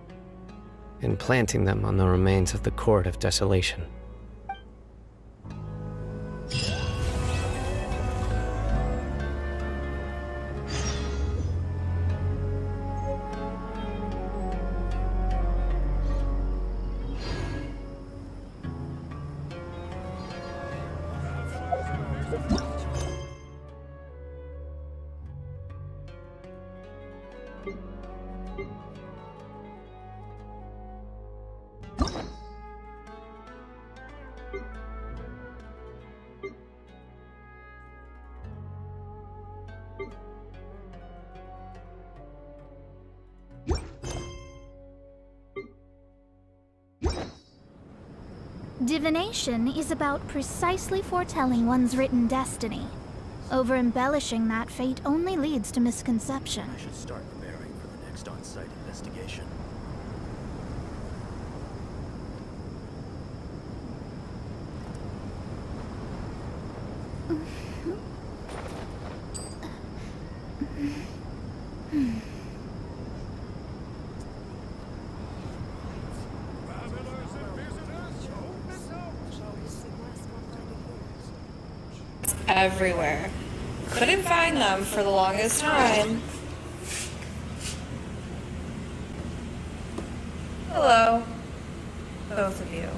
in planting them on the remains of the Court of Desolation. Divination is about precisely foretelling one's written destiny. Over-embellishing that fate only leads to misconception. I should start preparing for the next on-site investigation. Everywhere. Couldn't find them for the longest time. Hello, both of you.